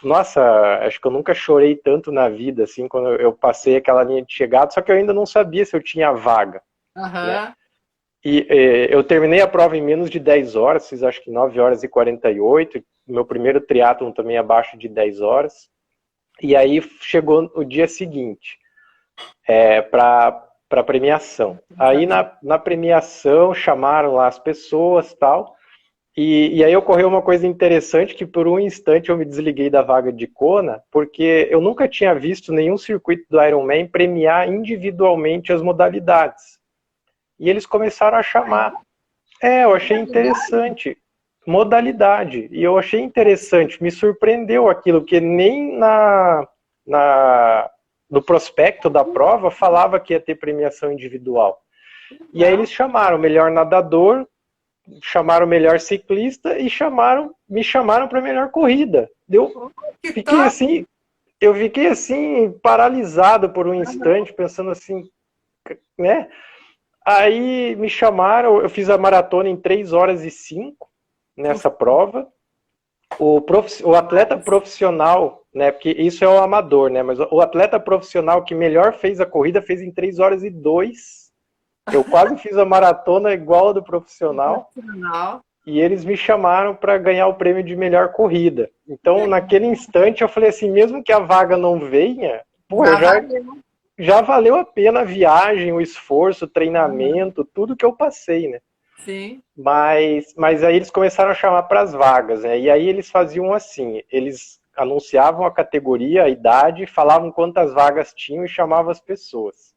Nossa, acho que eu nunca chorei tanto na vida, assim, quando eu passei aquela linha de chegada, só que eu ainda não sabia se eu tinha vaga, né? Aham. E eu terminei a prova em menos de 10 horas, fiz acho que 9 horas e 48, meu primeiro triatlon também abaixo de 10 horas. E aí chegou o dia seguinte, para premiação. Aí na premiação chamaram lá as pessoas e tal, e aí ocorreu uma coisa interessante, que por um instante eu me desliguei da vaga de Kona, porque eu nunca tinha visto nenhum circuito do Ironman premiar individualmente as modalidades. E eles começaram a chamar. Eu achei interessante. Modalidade. E eu achei interessante, me surpreendeu aquilo, que nem no prospecto da prova falava que ia ter premiação individual. E aí eles chamaram o melhor nadador, chamaram o melhor ciclista e me chamaram para a melhor corrida. Que Fiquei top! assim, eu fiquei assim paralisado por um instante, pensando assim, né? Aí me chamaram, eu fiz a maratona em 3 horas e 5 nessa prova. O atleta profissional, né? Porque isso é o amador, né? Mas o atleta profissional que melhor fez a corrida fez em 3 horas e 2. Eu quase fiz a maratona igual a do profissional. Sensacional. E eles me chamaram para ganhar o prêmio de melhor corrida. Então, naquele instante, eu falei assim, mesmo que a vaga não venha, pô, Já valeu. já valeu a pena a viagem, o esforço, o treinamento, tudo que eu passei, né? Sim. Mas aí eles começaram a chamar para as vagas, né? E aí eles faziam assim, eles anunciavam a categoria, a idade, falavam quantas vagas tinham e chamavam as pessoas.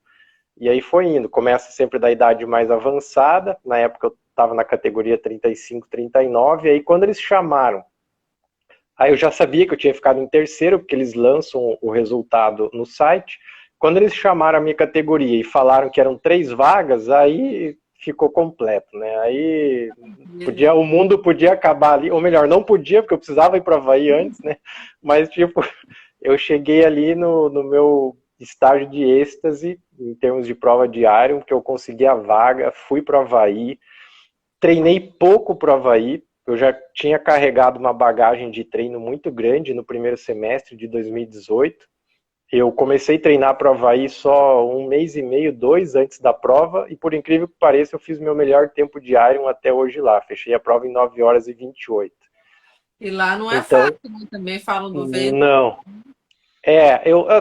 E aí foi indo, começa sempre da idade mais avançada, na época eu estava na categoria 35, 39, aí quando eles chamaram, aí eu já sabia que eu tinha ficado em terceiro, porque eles lançam o resultado no site. Quando eles chamaram a minha categoria e falaram que eram 3 vagas, aí ficou completo, né? Aí o mundo podia acabar ali, ou melhor, não podia, porque eu precisava ir para o Havaí antes, né? Mas, tipo, eu cheguei ali no meu estágio de êxtase, em termos de prova de Iron, que eu consegui a vaga, fui para o Havaí, treinei pouco para o Havaí, eu já tinha carregado uma bagagem de treino muito grande no primeiro semestre de 2018. Eu comecei a treinar para o Havaí só 1 mês e meio, 2 antes da prova, e por incrível que pareça, eu fiz meu melhor tempo de Iron até hoje lá. Fechei a prova em 9 horas e 28. E lá não é Então, fácil, né? Também falam do vento. não.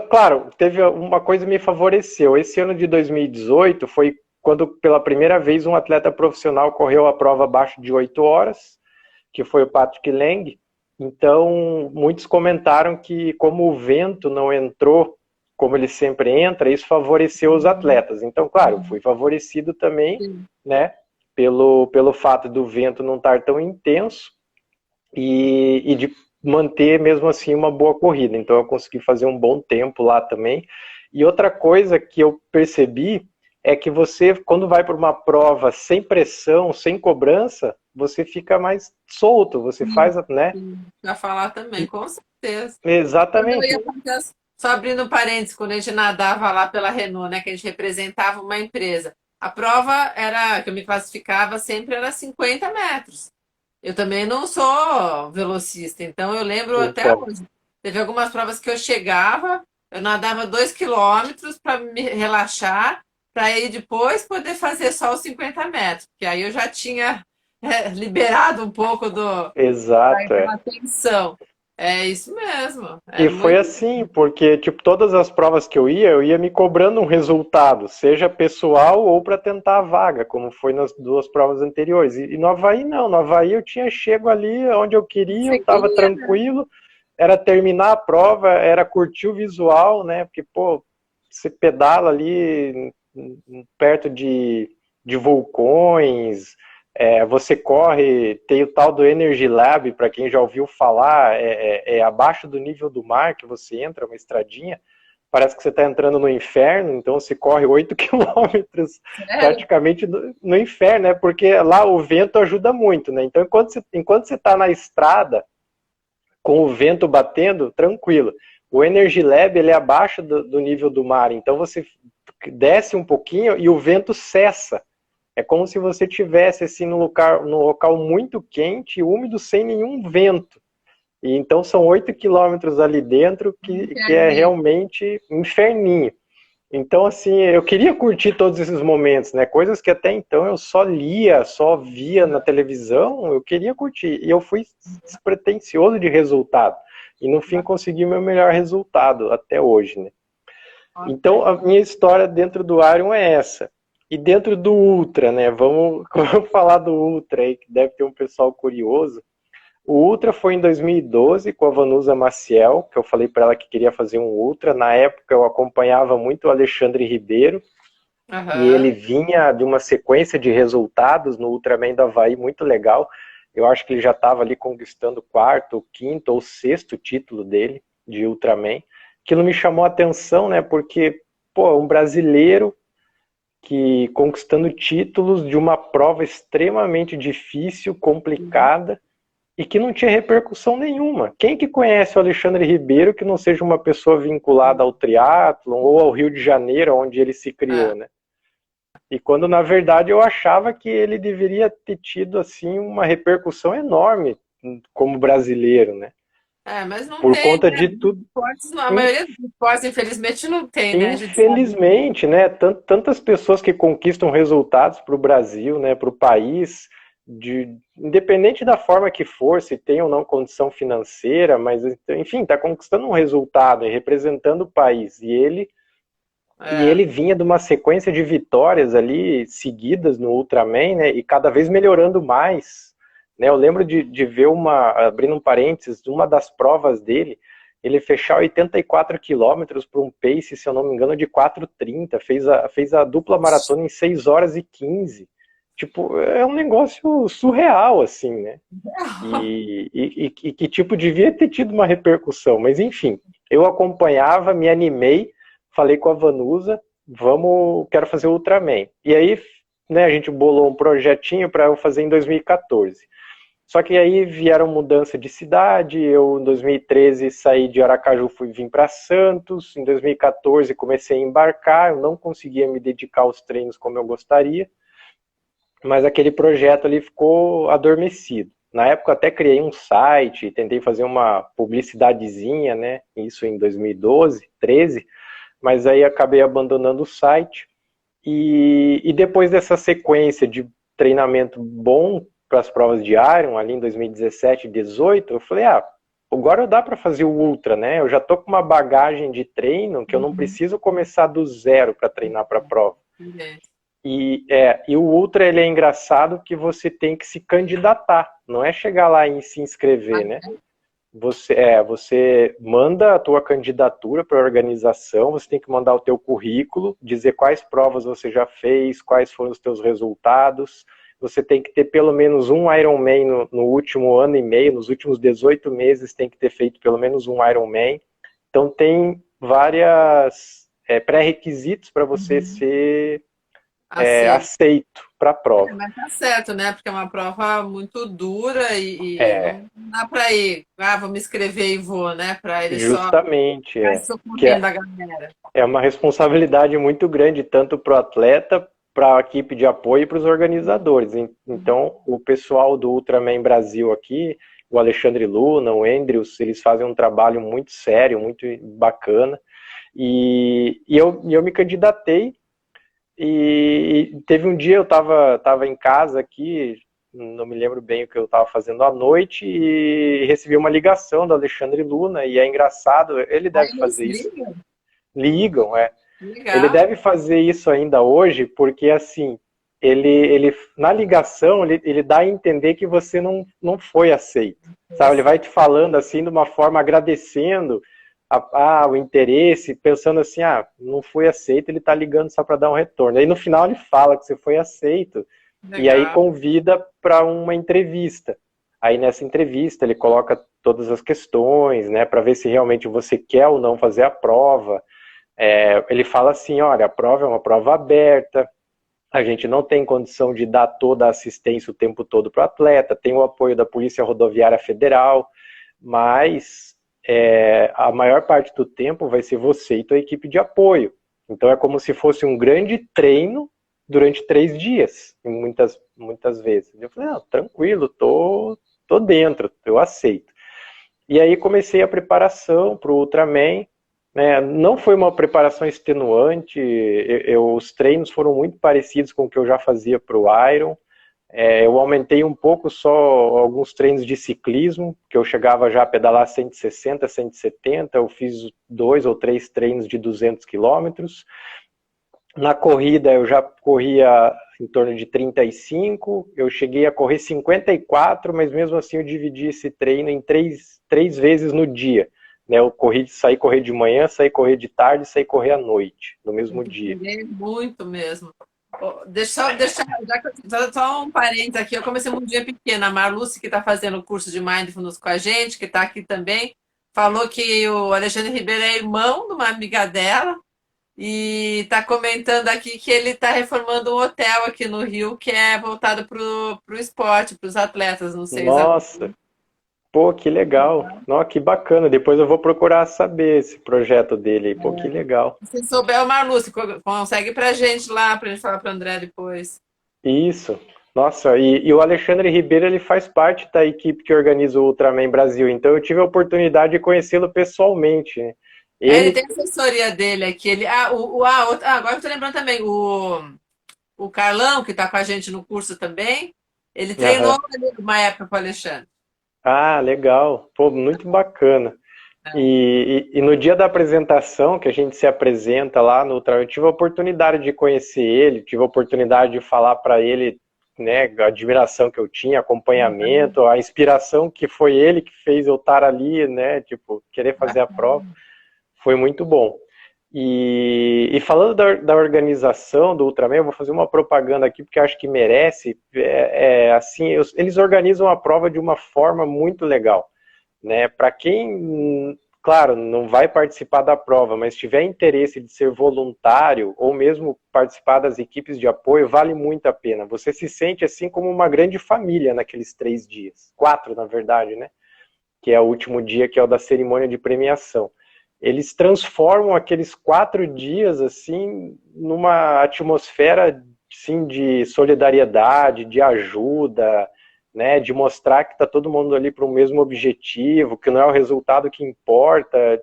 Claro, teve uma coisa que me favoreceu. Esse ano de 2018 foi quando pela primeira vez um atleta profissional correu a prova abaixo de 8 horas, que foi o Patrick Lang. Então, muitos comentaram que como o vento não entrou como ele sempre entra, isso favoreceu os atletas. Então, claro, fui favorecido também, né, pelo fato do vento não estar tão intenso e de manter mesmo assim uma boa corrida. Então eu consegui fazer um bom tempo lá também. E outra coisa que eu percebi é que você, quando vai para uma prova sem pressão, sem cobrança, você fica mais solto, você faz, né? Para falar também, com certeza. Quando eu Exatamente. ia fazer só abrindo um parênteses, quando a gente nadava lá pela Renault, né, que a gente representava uma empresa, a prova era, que eu me classificava sempre era 50 metros. Eu também não sou velocista, então eu lembro até Então, hoje. Teve algumas provas que eu chegava, eu nadava 2 quilômetros para me relaxar, para aí depois poder fazer só os 50 metros, porque aí eu já tinha liberado um pouco exato, daquela tensão. É isso mesmo. É E foi muito. assim, porque tipo todas as provas que eu ia me cobrando um resultado, seja pessoal ou para tentar a vaga, como foi nas 2 provas anteriores. E no Havaí não, no Havaí eu tinha chego ali onde eu queria, eu Você estava queria, né? tranquilo, era terminar a prova, era curtir o visual, né? Porque pô, você pedala ali perto de vulcões, você corre, tem o tal do Energy Lab, para quem já ouviu falar, é abaixo do nível do mar que você entra, uma estradinha, parece que você está entrando no inferno, então você corre 8 quilômetros Sério? praticamente no inferno, né? Porque lá o vento ajuda muito, né? Então enquanto você está na estrada, com o vento batendo, tranquilo. O Energy Lab ele é abaixo do nível do mar, então você desce um pouquinho e o vento cessa. É como se você tivesse assim num local muito quente e úmido sem nenhum vento. E então são 8 quilômetros ali dentro que é Inferninho. realmente inferninho. Então, assim, eu queria curtir todos esses momentos, né? Coisas que até então eu só lia, só via na televisão, eu queria curtir. E eu fui despretensioso de resultado. E no fim consegui o meu melhor resultado até hoje, né? Então, a minha história dentro do Iron é essa. E dentro do Ultra, né? Vamos falar do Ultra aí, que deve ter um pessoal curioso. O Ultra foi em 2012 com a Vanusa Maciel, que eu falei para ela que queria fazer um Ultra. Na época eu acompanhava muito o Alexandre Ribeiro, e ele Aham. vinha de uma sequência de resultados no Ultraman do Havaí muito legal. Eu acho que ele já estava ali conquistando o quarto, quinto ou sexto título dele de Ultraman. Aquilo me chamou a atenção, né? Porque, pô, um brasileiro que conquistando títulos de uma prova extremamente difícil, complicada, e que não tinha repercussão nenhuma. Quem que conhece o Alexandre Ribeiro que não seja uma pessoa vinculada ao triatlon ou ao Rio de Janeiro, onde ele se criou, É, né? E quando na verdade eu achava que ele deveria ter tido assim uma repercussão enorme como brasileiro, né? mas não Por tem, conta né? de tudo. Esportes, a maioria dos esportes, infelizmente, não tem, né? A gente sabe. Infelizmente, né, tantas pessoas que conquistam resultados para o Brasil, né, para o país, independente da forma que for, se tem ou não condição financeira, mas enfim, está conquistando um resultado e representando o país. E ele É, vinha de uma sequência de vitórias ali seguidas no Ultraman, né, e cada vez melhorando mais. Né, eu lembro de ver abrindo um parênteses, uma das provas dele, ele fechar 84 quilômetros para um pace, se eu não me engano, de 4:30, fez a dupla maratona em 6 horas e 15. tipo, é um negócio surreal, assim, né? E que, tipo, devia ter tido uma repercussão. Mas, enfim, eu acompanhava, me animei, falei com a Vanusa, quero fazer o Ultraman. E aí, né, a gente bolou um projetinho para eu fazer em 2014. Só que aí vieram mudança de cidade, eu em 2013 saí de Aracaju, fui vir para Santos, em 2014 comecei a embarcar, eu não conseguia me dedicar aos treinos como eu gostaria, mas aquele projeto ali ficou adormecido. Na época até criei um site, tentei fazer uma publicidadezinha, né, isso em 2012, 13, mas aí acabei abandonando o site, e depois dessa sequência de treinamento bom para as provas de Iron, ali em 2017 e 2018, eu falei, agora dá para fazer o Ultra, né? Eu já tô com uma bagagem de treino que eu não preciso começar do zero para treinar para a prova. E o Ultra, ele é engraçado que você tem que se candidatar, não é chegar lá e se inscrever, né? Você manda a tua candidatura para a organização, você tem que mandar o teu currículo, dizer quais provas você já fez, quais foram os teus resultados, você tem que ter pelo menos um Ironman no último ano e meio, nos últimos 18 meses tem que ter feito pelo menos um Ironman. Então tem várias pré-requisitos para você ser Aceito. aceito para a prova. Mas tá certo, né? Porque é uma prova muito dura e É, não dá para ir, vou me inscrever e vou, né? Para ele só justamente, ficar se que socorrendo da galera. é uma responsabilidade muito grande, tanto para o atleta, para a equipe de apoio e para os organizadores. Então, o pessoal do Ultraman Brasil aqui, o Alexandre Luna, o Andrews, eles fazem um trabalho muito sério, muito bacana. E eu me candidatei, e teve um dia eu estava em casa aqui, não me lembro bem o que eu estava fazendo à noite, e recebi uma ligação do Alexandre Luna, e é engraçado, ele Aí deve eles fazer isso. ligam, Ligam, ele legal. deve fazer isso ainda hoje, porque assim, ele na ligação, ele dá a entender que você não foi aceito, sabe? Ele vai te falando assim, de uma forma agradecendo o interesse, pensando assim, não foi aceito, ele tá ligando só para dar um retorno. Aí no final ele fala que você foi aceito, e aí Legal. convida para uma entrevista. Aí nessa entrevista ele coloca todas as questões, né, para ver se realmente você quer ou não fazer a prova. Ele fala assim, olha, a prova é uma prova aberta, a gente não tem condição de dar toda a assistência o tempo todo para o atleta, tem o apoio da Polícia Rodoviária Federal, mas a maior parte do tempo vai ser você e tua equipe de apoio. Então é como se fosse um grande treino durante 3 dias, muitas vezes. Eu falei, tranquilo, tô dentro, eu aceito. E aí comecei a preparação para o Ultraman, né? Não foi uma preparação extenuante, os treinos foram muito parecidos com o que eu já fazia para o Iron. Eu aumentei um pouco só alguns treinos de ciclismo, que eu chegava já a pedalar 160, 170, eu fiz 2 ou 3 treinos de 200 quilômetros. Na corrida eu já corria em torno de 35, eu cheguei a correr 54, mas mesmo assim eu dividi esse treino em três vezes no dia. Né? Eu saí correr de manhã, saí correr de tarde, saí correr à noite, no mesmo dia. Muito mesmo. Deixa, já que só um parênteses aqui, eu comecei um dia pequeno. A Marluce, que está fazendo o curso de Mindfulness com a gente, que está aqui também, falou que o Alexandre Ribeiro é irmão de uma amiga dela e está comentando aqui que ele está reformando um hotel aqui no Rio que é voltado para o esporte, para os atletas, não sei exatamente. Nossa, pô, que legal. Nossa, que bacana. Depois eu vou procurar saber esse projeto dele. Pô, que legal. Se souber o Marluce, consegue para a gente lá, para a gente falar para o André depois. Isso. Nossa, e o Alexandre Ribeiro, ele faz parte da equipe que organiza o Ultraman Brasil, então eu tive a oportunidade de conhecê-lo pessoalmente, né? Ele tem Ele, a assessoria dele aqui. Agora eu tô lembrando também, o Carlão, que está com a gente no curso também, ele treinou aham. ali uma época com o Alexandre. Legal. Pô, muito bacana. E no dia da apresentação, que a gente se apresenta lá no Ultraman, eu tive a oportunidade de conhecer ele, tive a oportunidade de falar para ele, né, a admiração que eu tinha, acompanhamento, a inspiração que foi ele que fez eu estar ali, né, tipo, querer fazer a prova. Foi muito bom. E falando da organização do Ultraman, eu vou fazer uma propaganda aqui porque acho que merece. Assim, eles organizam a prova de uma forma muito legal, né? Para quem, claro, não vai participar da prova, mas tiver interesse de ser voluntário ou mesmo participar das equipes de apoio, vale muito a pena. Você se sente assim como uma grande família naqueles 3 dias, 4 na verdade, né? Que é o último dia, que é o da cerimônia de premiação. Eles transformam aqueles 4 dias assim numa atmosfera assim, de solidariedade, de ajuda, né, de mostrar que está todo mundo ali para o mesmo objetivo, que não é o resultado que importa.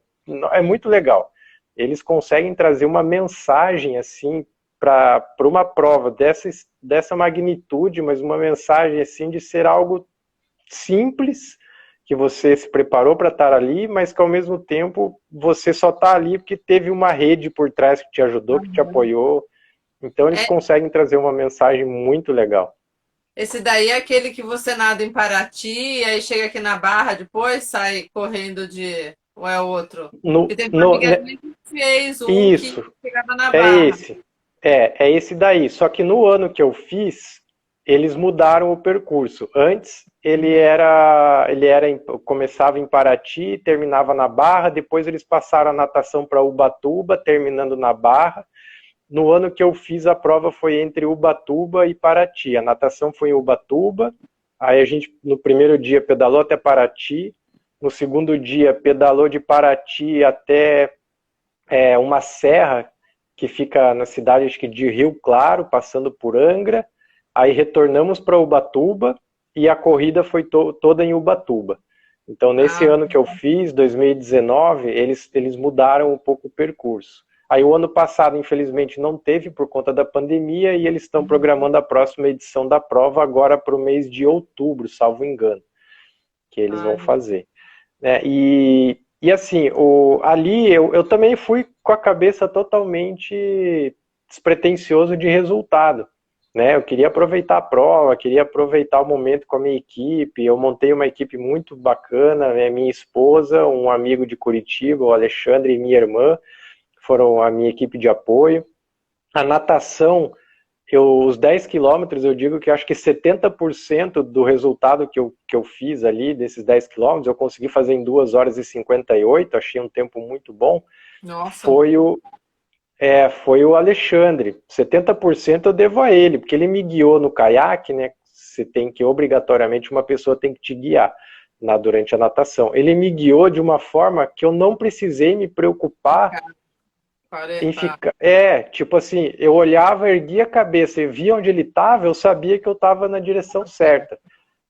É muito legal. Eles conseguem trazer uma mensagem assim para uma prova dessa magnitude, mas uma mensagem assim de ser algo simples, que você se preparou para estar ali, mas que ao mesmo tempo você só está ali porque teve uma rede por trás que te ajudou, que te apoiou. Então eles É, conseguem trazer uma mensagem muito legal. esse daí é aquele que você nada em Paraty, aí chega aqui na Barra depois, sai correndo de. Ou é outro? No, Porque teve uma no, amiga minha que fez um que isso, chegava na é Barra. esse. É esse daí. Só que no ano que eu fiz, eles mudaram o percurso. Antes começava em Paraty, terminava na Barra, depois eles passaram a natação para Ubatuba, terminando na Barra. No ano que eu fiz a prova foi entre Ubatuba e Paraty. A natação foi em Ubatuba, aí a gente no primeiro dia pedalou até Paraty, no segundo dia pedalou de Paraty até uma serra que fica na cidade acho que de Rio Claro, passando por Angra, aí retornamos para Ubatuba e a corrida foi toda em Ubatuba. Então, nesse Ah, ano que eu fiz, 2019, eles mudaram um pouco o percurso. Aí, o ano passado, infelizmente, não teve por conta da pandemia e eles estão programando a próxima edição da prova agora para o mês de outubro, salvo engano, que eles vão ai, fazer. E assim, ali eu também fui com a cabeça totalmente despretensioso de resultado. Né? Eu queria aproveitar a prova, queria aproveitar o momento com a minha equipe. Eu montei uma equipe muito bacana, né? Minha esposa, um amigo de Curitiba, o Alexandre, e minha irmã foram a minha equipe de apoio. A natação, os 10 quilômetros, eu digo que acho que 70% do resultado que eu fiz ali, desses 10 quilômetros, eu consegui fazer em 2 horas e 58, achei um tempo muito bom, nossa, foi o Alexandre. 70% eu devo a ele, porque ele me guiou no caiaque, né? Você tem que, obrigatoriamente, uma pessoa tem que te guiar durante a natação. Ele me guiou de uma forma que eu não precisei me preocupar ficar, em para, ficar. Tipo assim, eu olhava, erguia a cabeça e via onde ele estava, eu sabia que eu estava na direção certa.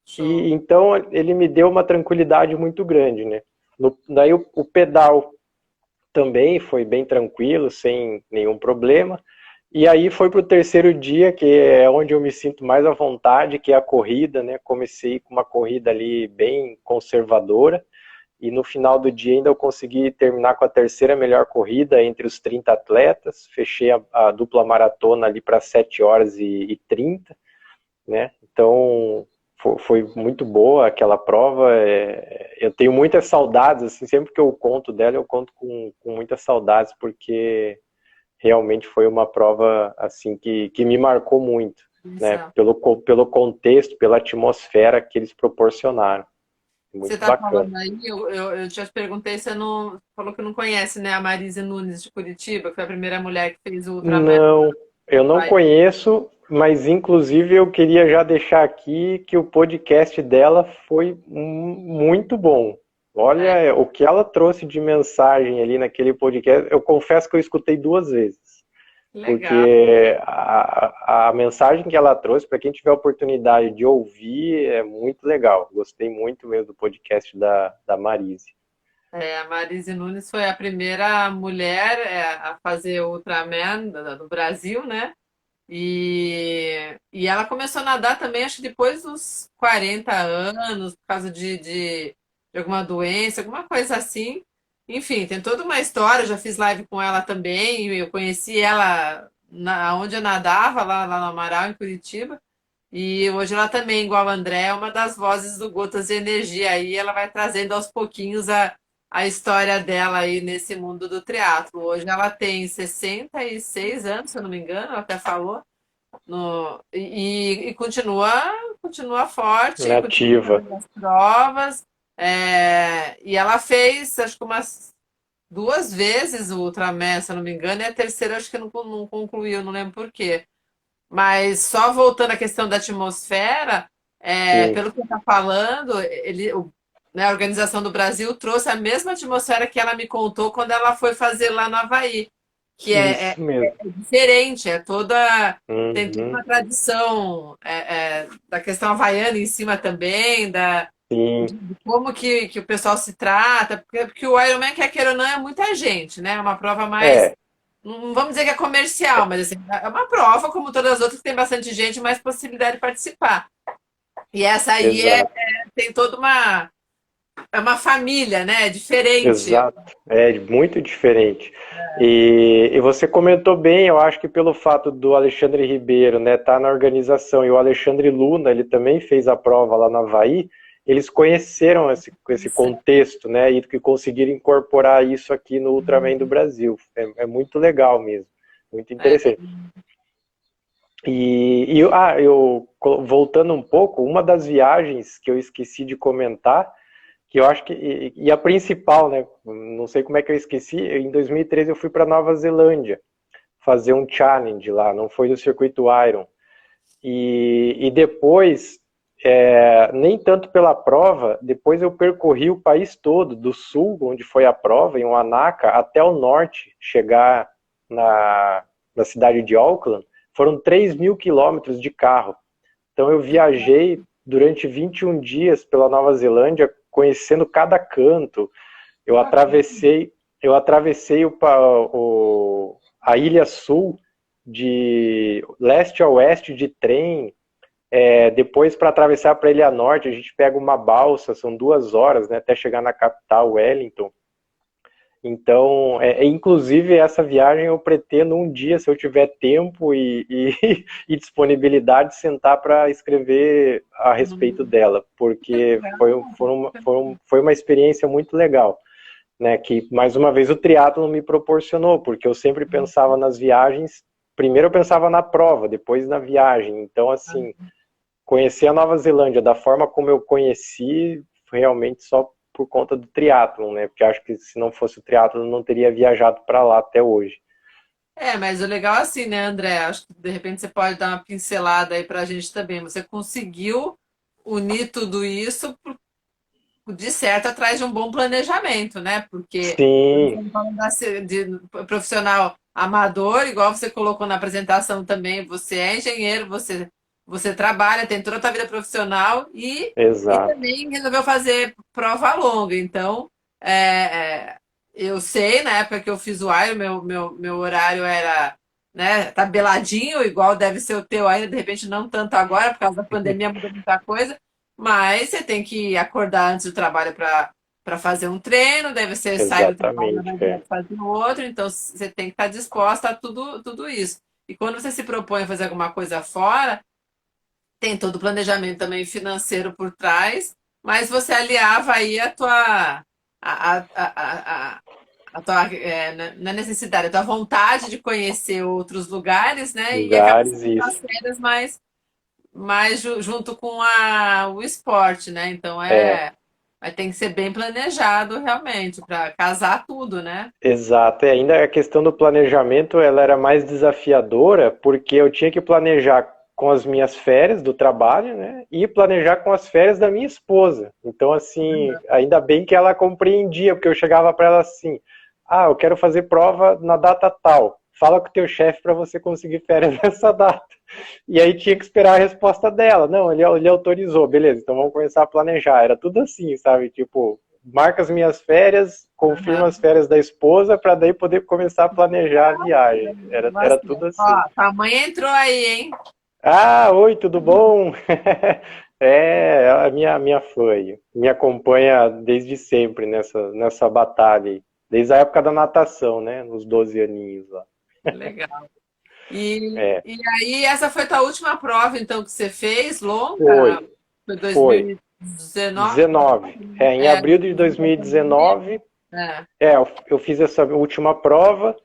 show. E então ele me deu uma tranquilidade muito grande, né? Daí o pedal também foi bem tranquilo, sem nenhum problema. E aí foi para o terceiro dia, que é onde eu me sinto mais à vontade, que é a corrida, né? Comecei com uma corrida ali bem conservadora, e no final do dia ainda eu consegui terminar com a terceira melhor corrida entre os 30 atletas, fechei a dupla maratona ali para 7 horas e 30, né? Então foi muito boa aquela prova. Eu tenho muitas saudades, assim, sempre que eu conto dela, eu conto com muitas saudades, porque realmente foi uma prova assim que me marcou muito, né? Isso. Pelo contexto, pela atmosfera que eles proporcionaram. Você Muito está bacana. falando aí, eu já te perguntei, você não falou que não conhece, né, a Marise Nunes de Curitiba, que foi a primeira mulher que fez o Ultraman. Não, eu não Vai. conheço, mas inclusive eu queria já deixar aqui que o podcast dela foi muito bom. Olha É, o que ela trouxe de mensagem ali naquele podcast. Eu confesso que eu escutei 2 vezes, legal. porque a mensagem que ela trouxe, para quem tiver a oportunidade de ouvir, é muito legal. Gostei muito mesmo do podcast da Marise. É, a Marise Nunes foi a primeira mulher a fazer o Ultraman no Brasil, né? E ela começou a nadar também, acho que depois dos 40 anos, por causa de alguma doença, alguma coisa assim. Enfim, tem toda uma história. Já fiz live com ela também. Eu conheci ela onde eu nadava, lá no Amaral, em Curitiba. E hoje ela também, igual a André, é uma das vozes do Gotas de Energia. Aí ela vai trazendo aos pouquinhos a história dela aí nesse mundo do triatlo. Hoje ela tem 66 anos, se eu não me engano, ela até falou, e continua forte, continua Nativa. fazendo as provas. E ela fez, acho que umas duas vezes o Ultraman, se eu não me engano, e a terceira acho que não concluiu, não lembro por quê. Mas só voltando à questão da atmosfera, Sim. pelo que você está falando, né, a Organização do Brasil trouxe a mesma atmosfera que ela me contou quando ela foi fazer lá no Havaí, que Isso mesmo. diferente, tem toda Uhum. uma tradição da questão havaiana em cima também, Sim. de como que o pessoal se trata, porque o Ironman, quer queira ou não, é muita gente, né? É uma prova mais, É, não vamos dizer que é comercial, mas assim, é uma prova, como todas as outras, que tem bastante gente, mais possibilidade de participar. E essa aí exato. tem toda é uma família, né? Diferente. Exato, é muito diferente. E você comentou bem, eu acho que pelo fato do Alexandre Ribeiro, né, estar na organização e o Alexandre Luna, ele também fez a prova lá no Havaí, eles conheceram esse contexto, né, e que conseguiram incorporar isso aqui no Ultraman do Brasil. É muito legal mesmo, muito É, interessante. Voltando um pouco, uma das viagens que eu esqueci de comentar que eu acho que e a principal, né? Não sei como é que eu esqueci. Em 2013 eu fui para Nova Zelândia fazer um challenge lá, não foi do circuito Iron. E depois, nem tanto pela prova, depois eu percorri o país todo, do sul, onde foi a prova, em Wanaka, até o norte, chegar na cidade de Auckland. Foram 3.000 quilômetros de carro. Então eu viajei durante 21 dias pela Nova Zelândia, conhecendo cada canto. Eu atravessei, eu atravessei a Ilha Sul de leste a oeste de trem. Depois, para atravessar para a Ilha Norte, a gente pega uma balsa, são 2 horas, né, até chegar na capital, Wellington. Então, inclusive essa viagem eu pretendo um dia, se eu tiver tempo e disponibilidade, sentar para escrever a respeito dela, porque foi uma experiência muito legal, né? Que mais uma vez o triatlo me proporcionou, porque eu sempre pensava nas viagens, primeiro eu pensava na prova, depois na viagem. Então, assim, conhecer a Nova Zelândia da forma como eu conheci, realmente só por conta do triatlon, né? Porque acho que se não fosse o triatlon, eu não teria viajado para lá até hoje. Mas o legal é assim, né, André? Acho que de repente você pode dar uma pincelada aí para a gente também. Você conseguiu unir tudo isso de certo atrás de um bom planejamento, né? Porque quando Sim, você fala de profissional amador, igual você colocou na apresentação também, você é engenheiro, você trabalha, tem toda a tua vida profissional e exato, também resolveu fazer prova longa. Então, eu sei, na época que eu fiz o Iron, meu horário era, né, tabeladinho, igual deve ser o teu ainda, de repente não tanto agora, por causa da pandemia mudou muita coisa, mas você tem que acordar antes do trabalho para fazer um treino, daí você sai do trabalho e exatamente, vai direto fazer o outro, então você tem que estar disposta a tudo isso. E quando você se propõe a fazer alguma coisa fora, tem todo o planejamento também financeiro por trás, mas você aliava aí a tua na necessidade, a tua vontade de conhecer outros lugares, né? E acaba lugares, sendo as isso. férias mais junto com o esporte, né? Então É, tem que ser bem planejado realmente para casar tudo, né? exato. Ainda a questão do planejamento, ela era mais desafiadora, porque eu tinha que planejar com as minhas férias do trabalho, né? E planejar com as férias da minha esposa. Então, assim, ainda bem que ela compreendia, porque eu chegava para ela assim: ah, eu quero fazer prova na data tal. Fala com o teu chefe para você conseguir férias nessa data. E aí tinha que esperar a resposta dela. Não, ele autorizou, beleza, então vamos começar a planejar. Era tudo assim, sabe? Tipo, marca as minhas férias, confirma as Aham. férias da esposa, para daí poder começar a planejar a viagem. Era tudo Bastante. Ó, assim. tua mãe entrou aí, hein? Ah, oi, tudo bom? É, a minha fã aí. Me acompanha desde sempre nessa batalha aí. Desde a época da natação, né? Nos 12 aninhos lá. Legal. E, É, e aí, essa foi tua última prova, então, que você fez, foi, longa? Foi foi. 2019? 19. Em É, abril de da pandemia. 2019. É. Eu fiz essa última prova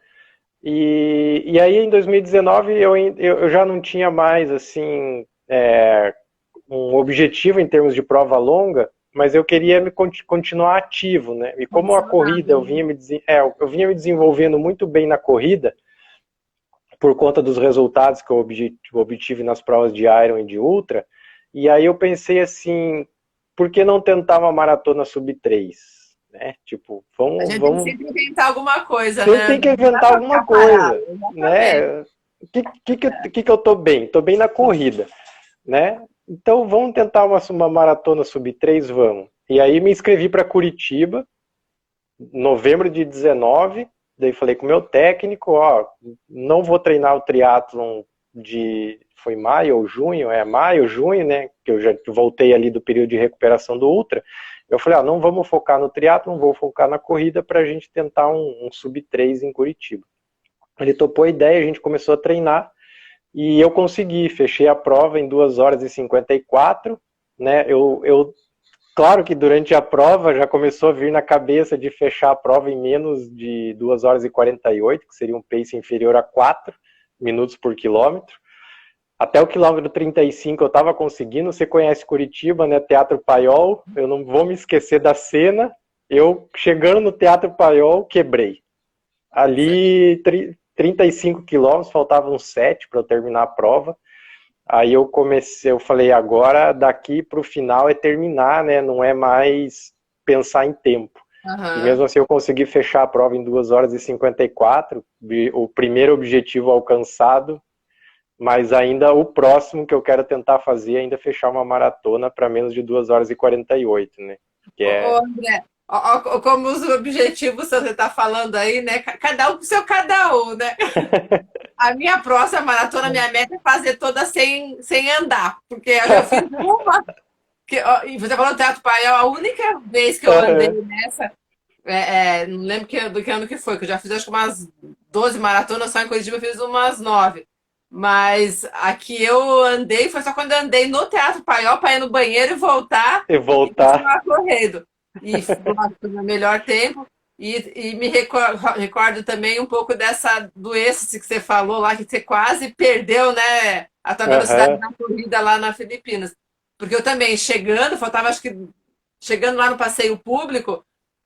e aí em 2019 eu já não tinha mais assim um objetivo em termos de prova longa, mas eu queria continuar ativo, né? E como a corrida Condicionado, né? eu vinha me desenvolvendo muito bem na corrida por conta dos resultados que eu obtive nas provas de Iron e de Ultra, e aí eu pensei assim, por que não tentar uma maratona sub 3? Né? Tipo, A vamos, gente tem que vamos. sempre inventar alguma coisa, Sempre né? tem que Não dá inventar pra alguma ficar parado, coisa, exatamente. né? O que eu tô bem? Tô bem na corrida, né? Então vamos tentar uma maratona sub 3, vamos. E aí me inscrevi para Curitiba, novembro de 19, daí falei com o meu técnico, ó, não vou treinar o triatlon foi maio ou junho, maio, junho, né, que eu já voltei ali do período de recuperação do ultra. Eu falei, não vamos focar no triatlon, vou focar na corrida para a gente tentar um sub 3 em Curitiba. Ele topou a ideia, a gente começou a treinar e eu consegui, fechei a prova em 2 horas e 54, né, claro que durante a prova já começou a vir na cabeça de fechar a prova em menos de 2 horas e 48, que seria um pace inferior a 4 minutos por quilômetro. Até o quilômetro 35 eu estava conseguindo. Você conhece Curitiba, né? Teatro Paiol. Eu não vou me esquecer da cena. Eu, chegando no Teatro Paiol, quebrei. Ali, 35 quilômetros, faltavam 7 para eu terminar a prova. Aí eu falei, agora daqui para o final é terminar, né? Não é mais pensar em tempo. E Aham. mesmo assim eu consegui fechar a prova em 2 horas e 54, o primeiro objetivo alcançado, mas ainda o próximo que eu quero tentar fazer é ainda fechar uma maratona para menos de 2 horas e 48, né? Que Ô, é André, ó, como os objetivos que você está falando aí, né? Cada um com seu cada um, né? A minha próxima maratona, minha meta é fazer toda sem andar, porque eu já fiz uma. E você falou do Teatro Paiol, a única vez que eu andei nessa, não lembro do que ano que foi, que eu já fiz acho que umas 12 maratonas, só em Curitiba eu fiz umas 9. Mas aqui eu andei, foi só quando eu andei no Teatro Paiol para ir no banheiro e voltar e e voltar. continuar correndo. E foi o melhor tempo. E me recordo também um pouco dessa do êxtase que você falou lá, que você quase perdeu, né, a tua velocidade Uhum. na corrida lá na Filipinas. Porque eu também, chegando, faltava acho que chegando lá no passeio público,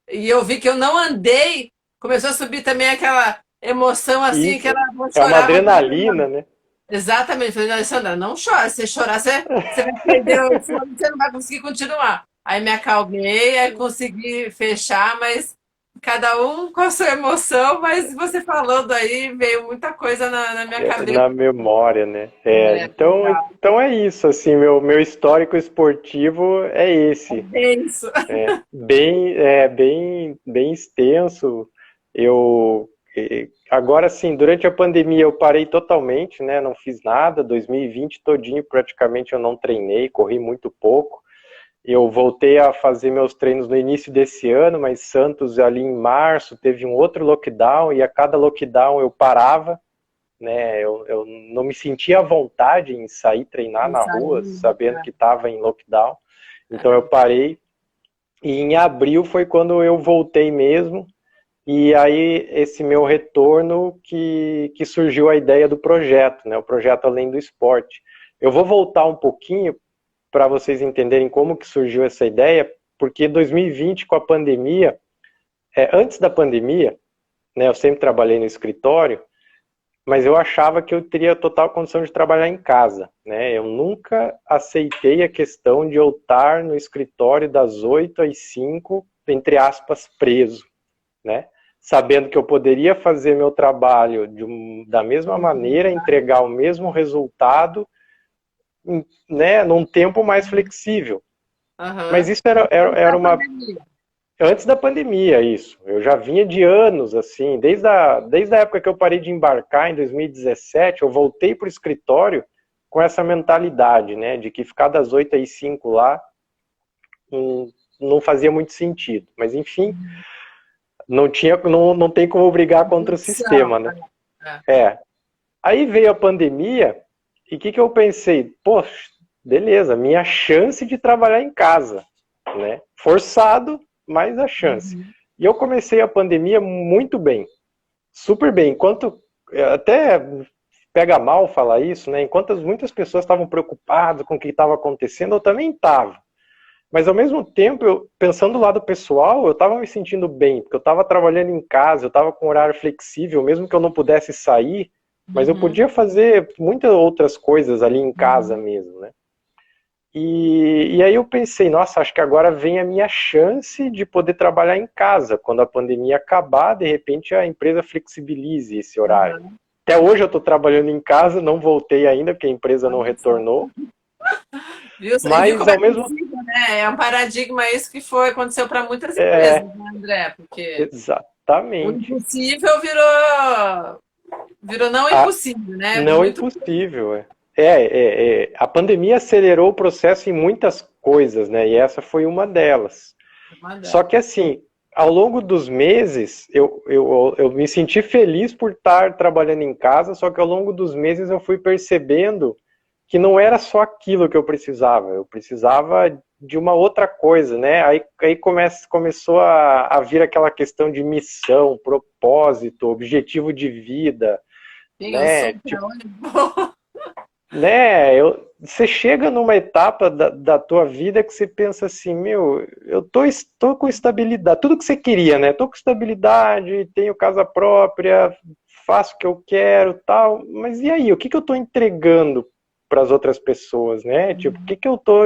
e eu vi que eu não andei, começou a subir também aquela emoção assim, Isso. aquela vou É uma chorar, vou chorar. adrenalina, né? Exatamente, falei, não, Alessandra, não chora, se chorar, você vai perder, você não vai conseguir continuar. Aí me acalmei, aí consegui fechar, mas cada um com a sua emoção, mas você falando aí, veio muita coisa na minha cabeça. Na memória, né? É, legal. Então é isso, assim, meu histórico esportivo é esse. É isso. Bem extenso. Agora sim, durante a pandemia eu parei totalmente, né? Não fiz nada. 2020 todinho praticamente eu não treinei, corri muito pouco. Eu voltei a fazer meus treinos no início desse ano, mas Santos ali em março teve um outro lockdown e a cada lockdown eu parava, né? Eu não me sentia à vontade em sair treinar na Isso rua, aí. sabendo que estava em lockdown. Então eu parei. E em abril foi quando eu voltei mesmo. E aí, esse meu retorno que surgiu a ideia do projeto, né? O projeto Além do Esporte. Eu vou voltar um pouquinho para vocês entenderem como que surgiu essa ideia, porque 2020, com a pandemia, antes da pandemia, né, eu sempre trabalhei no escritório, mas eu achava que eu teria total condição de trabalhar em casa, né? Eu nunca aceitei a questão de eu estar no escritório das 8 às 5, entre aspas, preso, né? Sabendo que eu poderia fazer meu trabalho da mesma maneira, entregar o mesmo resultado, né, num tempo mais flexível. Mas Aham. isso era Da uma pandemia. antes da pandemia, isso. Eu já vinha de anos, assim, desde a época que eu parei de embarcar, em 2017, eu voltei para o escritório com essa mentalidade, né, de que ficar das 8 às 5 lá não fazia muito sentido. Mas, enfim, não tem como brigar contra o Opção. sistema, né? É. Aí veio a pandemia, e o que eu pensei? Poxa, beleza, minha chance de trabalhar em casa, né? Forçado, mas a chance. E eu comecei a pandemia muito bem, super bem. Enquanto, até pega mal falar isso, né? Enquanto muitas pessoas estavam preocupadas com o que estava acontecendo, eu também estava. Mas ao mesmo tempo, pensando do lado pessoal, eu estava me sentindo bem, porque eu estava trabalhando em casa, eu estava com horário flexível, mesmo que eu não pudesse sair, mas eu Uhum, podia fazer muitas outras coisas ali em casa uhum. mesmo, né? E aí eu pensei, nossa, acho que agora vem a minha chance de poder trabalhar em casa. Quando a pandemia acabar, de repente a empresa flexibilize esse horário. Aham. Até hoje eu estou trabalhando em casa, não voltei ainda, porque a empresa não Olha só. retornou. Viu Mas como é ao mesmo possível, né? É um paradigma isso que aconteceu para muitas empresas, é, né, André? Porque o exatamente. impossível virou não A, impossível, né? não Muito impossível. A pandemia acelerou o processo em muitas coisas, né? E essa foi uma delas. uma Só delas. que assim, ao longo dos meses, eu me senti feliz por estar trabalhando em casa, só que ao longo dos meses eu fui percebendo que não era só aquilo que eu precisava de uma outra coisa, né? Aí começou a vir aquela questão de missão, propósito, objetivo de vida, Sim, eu né? sou para onde vou. Você chega numa etapa da tua vida que você pensa assim, meu, estou com estabilidade, tudo que você queria, né? Estou com estabilidade, tenho casa própria, faço o que eu quero, tal, mas e aí, o que que eu estou entregando para as outras pessoas, né? Tipo, o que que eu estou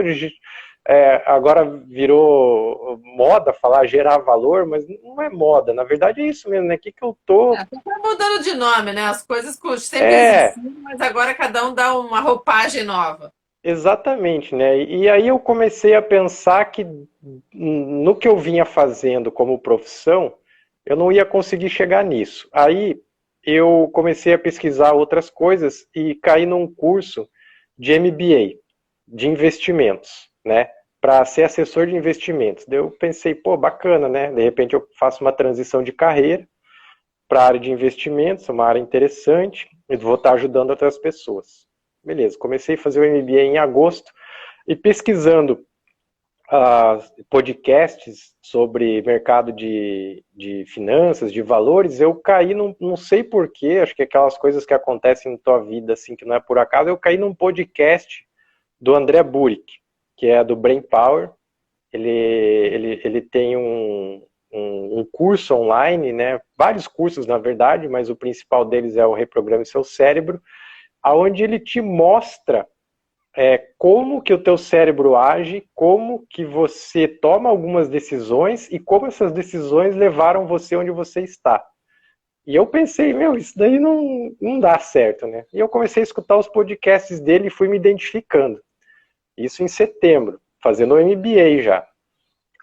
agora virou moda falar gerar valor, mas não é moda, na verdade é isso mesmo, né? O que que eu tô. Até tá mudando de nome, né? As coisas sempre É, existiam, mas agora cada um dá uma roupagem nova. exatamente, né? E aí eu comecei a pensar que no que eu vinha fazendo como profissão, eu não ia conseguir chegar nisso. Aí eu comecei a pesquisar outras coisas e caí num curso de MBA, de investimentos, né? Para ser assessor de investimentos. Daí eu pensei, pô, bacana, né? De repente eu faço uma transição de carreira para a área de investimentos, uma área interessante, e vou estar ajudando outras pessoas. Beleza, comecei a fazer o MBA em agosto e pesquisando podcasts sobre mercado de finanças, de valores, eu caí não sei porquê, acho que aquelas coisas que acontecem na tua vida, assim, que não é por acaso, eu caí num podcast do André Burick, que é do Brain Power. Ele tem um curso online, né? Vários cursos, na verdade, mas o principal deles é o Reprograme Seu Cérebro, aonde ele te mostra como que o teu cérebro age, como que você toma algumas decisões e como essas decisões levaram você onde você está. E eu pensei, meu, isso daí não dá certo, né? E eu comecei a escutar os podcasts dele e fui me identificando. Isso em setembro, fazendo o MBA já.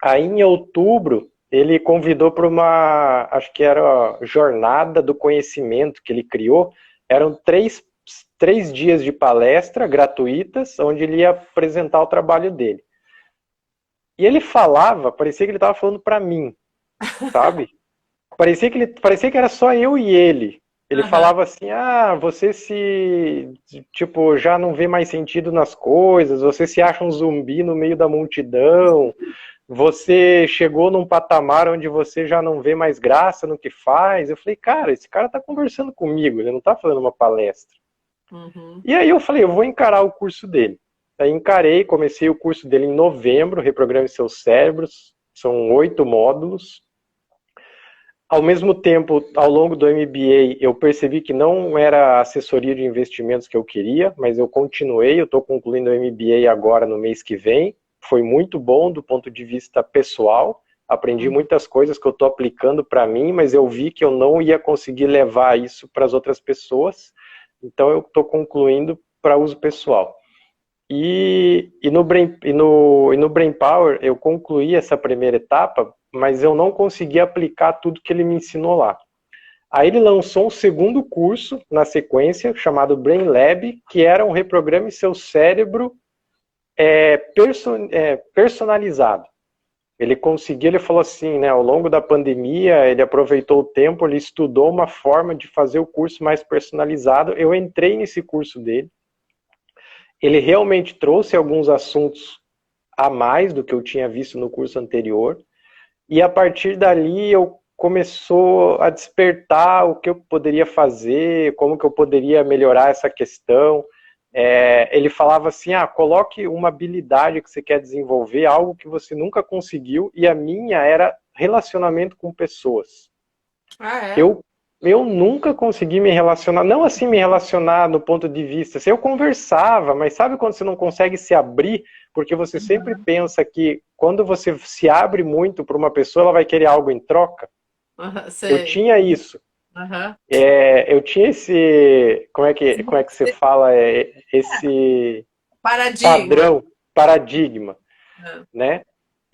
Aí em outubro, ele convidou para uma, acho que era a Jornada do Conhecimento que ele criou. Eram três dias de palestra gratuitas, onde ele ia apresentar o trabalho dele. E ele falava, parecia que ele estava falando para mim, sabe? Parecia que era só eu e ele. Ele Aham. falava assim: ah, você se, tipo, já não vê mais sentido nas coisas, você se acha um zumbi no meio da multidão, você chegou num patamar onde você já não vê mais graça no que faz. Eu falei, cara, esse cara tá conversando comigo, ele não tá fazendo uma palestra. Uhum. E aí eu falei, eu vou encarar o curso dele. Aí encarei, comecei o curso dele em novembro, Reprograme Seus Cérebros, são 8 módulos. Ao mesmo tempo, ao longo do MBA, eu percebi que não era a assessoria de investimentos que eu queria, mas eu continuei, eu estou concluindo o MBA agora no mês que vem. Foi muito bom do ponto de vista pessoal, aprendi Uhum. muitas coisas que eu estou aplicando para mim, mas eu vi que eu não ia conseguir levar isso para as outras pessoas, então eu estou concluindo para uso pessoal. E no Brain Power eu concluí essa primeira etapa, mas eu não consegui aplicar tudo que ele me ensinou lá. Aí ele lançou um segundo curso na sequência, chamado Brain Lab, que era um reprograme seu cérebro personalizado. Ele falou assim, né, ao longo da pandemia, ele aproveitou o tempo, ele estudou uma forma de fazer o curso mais personalizado. Eu entrei nesse curso dele. Ele realmente trouxe alguns assuntos a mais do que eu tinha visto no curso anterior. E a partir dali eu começou a despertar o que eu poderia fazer, como que eu poderia melhorar essa questão. Ele falava assim, coloque uma habilidade que você quer desenvolver, algo que você nunca conseguiu, e a minha era relacionamento com pessoas. Ah, é? Eu nunca consegui me relacionar, não assim me relacionar no ponto de vista, assim, eu conversava, mas sabe quando você não consegue se abrir, porque você sempre pensa que quando você se abre muito para uma pessoa, ela vai querer algo em troca? Aham, Eu sei. tinha isso. Aham. Eu tinha esse, como é que você fala, esse Paradigma. padrão, paradigma, É. né?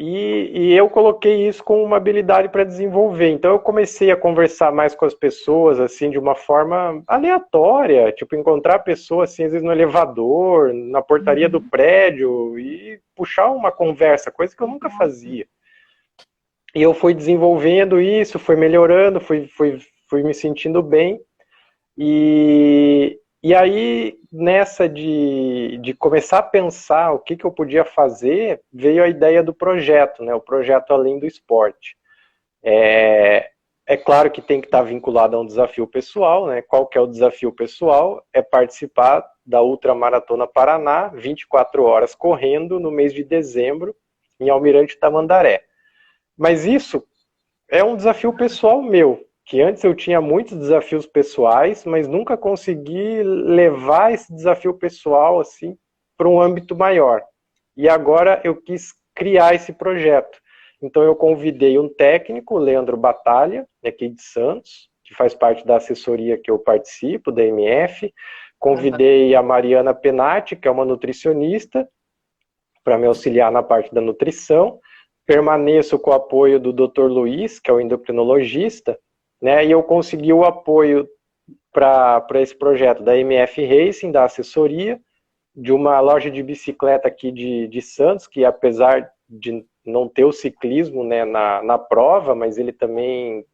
E eu coloquei isso como uma habilidade para desenvolver. Então eu comecei a conversar mais com as pessoas, assim, de uma forma aleatória, tipo, encontrar pessoas, assim, às vezes no elevador, na portaria do Uhum. prédio, e puxar uma conversa, coisa que eu nunca fazia. E eu fui desenvolvendo isso, fui melhorando, fui me sentindo bem. E aí, nessa de começar a pensar o que eu podia fazer, veio a ideia do projeto, né? O projeto Além do Esporte. É claro que tem que estar vinculado a um desafio pessoal, né? Qual que é o desafio pessoal? É participar da Ultramaratona Paraná, 24 horas correndo, no mês de dezembro, em Almirante Tamandaré. Mas isso é um desafio pessoal meu, que antes eu tinha muitos desafios pessoais, mas nunca consegui levar esse desafio pessoal assim para um âmbito maior. E agora eu quis criar esse projeto. Então eu convidei um técnico, Leandro Batalha, aqui de Santos, que faz parte da assessoria que eu participo, da MF. Aham. Convidei a Mariana Penati, que é uma nutricionista, para me auxiliar na parte da nutrição. Permaneço com o apoio do Dr. Luiz, que é o endocrinologista, né? E eu consegui o apoio para esse projeto da MF Racing, da assessoria, de uma loja de bicicleta aqui de Santos, que apesar de não ter o ciclismo, né, na prova, mas ele também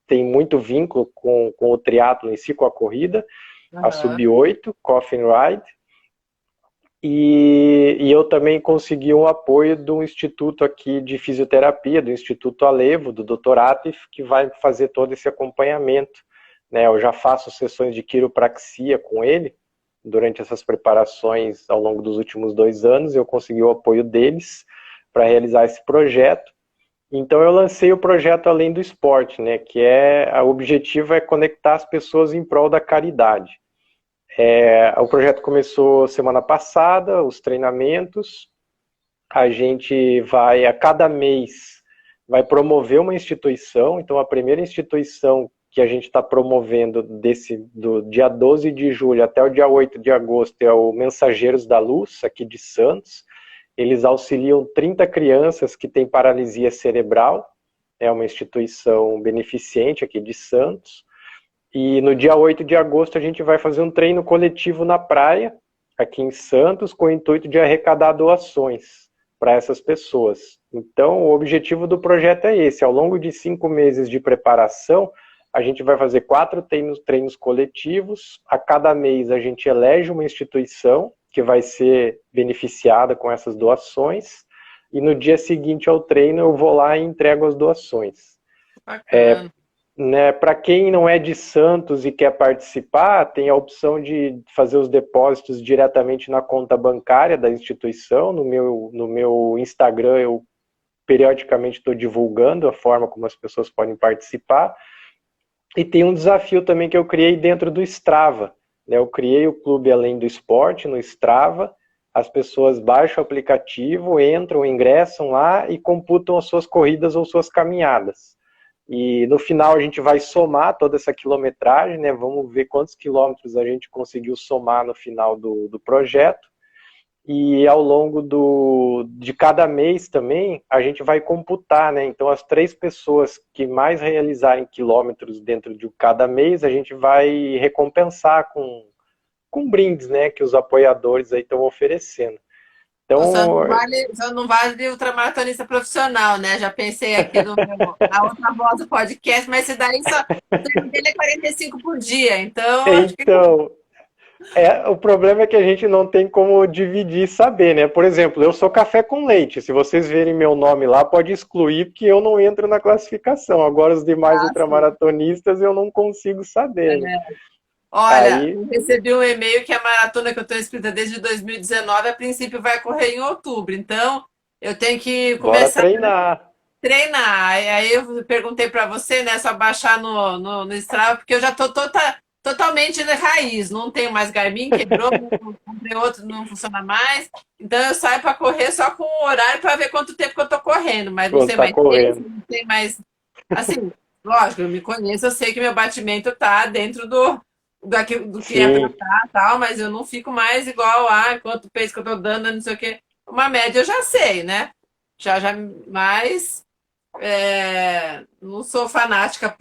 tem muito vínculo com o triatlo em si, com a corrida, a Aham. Sub 8, Coffin Ride. E eu também consegui um apoio do Instituto aqui de Fisioterapia, do Instituto Alevo, do Dr. Atif, que vai fazer todo esse acompanhamento. Né? Eu já faço sessões de quiropraxia com ele, durante essas preparações ao longo dos últimos 2 anos, eu consegui o apoio deles para realizar esse projeto. Então eu lancei o projeto Além do Esporte, né? Que o objetivo é conectar as pessoas em prol da caridade. O projeto começou semana passada, os treinamentos. A gente vai, a cada mês, vai promover uma instituição. Então, a primeira instituição que a gente está promovendo do dia 12 de julho até o dia 8 de agosto é o Mensageiros da Luz, aqui de Santos. Eles auxiliam 30 crianças que têm paralisia cerebral. É uma instituição beneficente aqui de Santos. E no dia 8 de agosto a gente vai fazer um treino coletivo na praia, aqui em Santos, com o intuito de arrecadar doações para essas pessoas. Então, o objetivo do projeto é esse. Ao longo de 5 meses de preparação, a gente vai fazer 4 treinos coletivos. A cada mês a gente elege uma instituição que vai ser beneficiada com essas doações. E no dia seguinte ao treino eu vou lá e entrego as doações. Bacana. Né, para quem não é de Santos e quer participar, tem a opção de fazer os depósitos diretamente na conta bancária da instituição. No meu Instagram eu periodicamente estou divulgando a forma como as pessoas podem participar. E tem um desafio também que eu criei dentro do Strava. Né? Eu criei o Clube Além do Esporte no Strava. As pessoas baixam o aplicativo, entram, ingressam lá e computam as suas corridas ou suas caminhadas. E no final a gente vai somar toda essa quilometragem, né? Vamos ver quantos quilômetros a gente conseguiu somar no final do projeto. E ao longo de cada mês também, a gente vai computar, né? Então as 3 pessoas que mais realizarem quilômetros dentro de cada mês, a gente vai recompensar com brindes, né? Que os apoiadores aí estão oferecendo. Então, Só não vale ultramaratonista profissional, né? Já pensei aqui na outra voz do podcast, mas esse daí só o treino dele é 45 por dia, então acho que então O problema é que a gente não tem como dividir e saber, né? Por exemplo, eu sou café com leite. Se vocês verem meu nome lá, pode excluir, porque eu não entro na classificação. Agora, os demais Ah, sim. ultramaratonistas eu não consigo saber, né? Olha, Aí, eu recebi um e-mail que a maratona que eu estou inscrita desde 2019, a princípio vai correr em outubro. Então, eu tenho que bora começar treinar. treinar. Aí eu perguntei para você, né? Só baixar no Strava, porque eu já estou totalmente de raiz. Não tenho mais Garmin, quebrou, comprei outro, não funciona mais. Então eu saio para correr só com o horário para ver quanto tempo que eu estou correndo, mas não Quando sei tá mais pace, correndo. não sei mais. Assim, lógico, eu me conheço, eu sei que meu batimento tá dentro do que é para Sim. estar, tal, mas eu não fico mais igual a quanto pace que eu estou dando, não sei o quê. Uma média eu já sei, né? Já, mas não sou fanática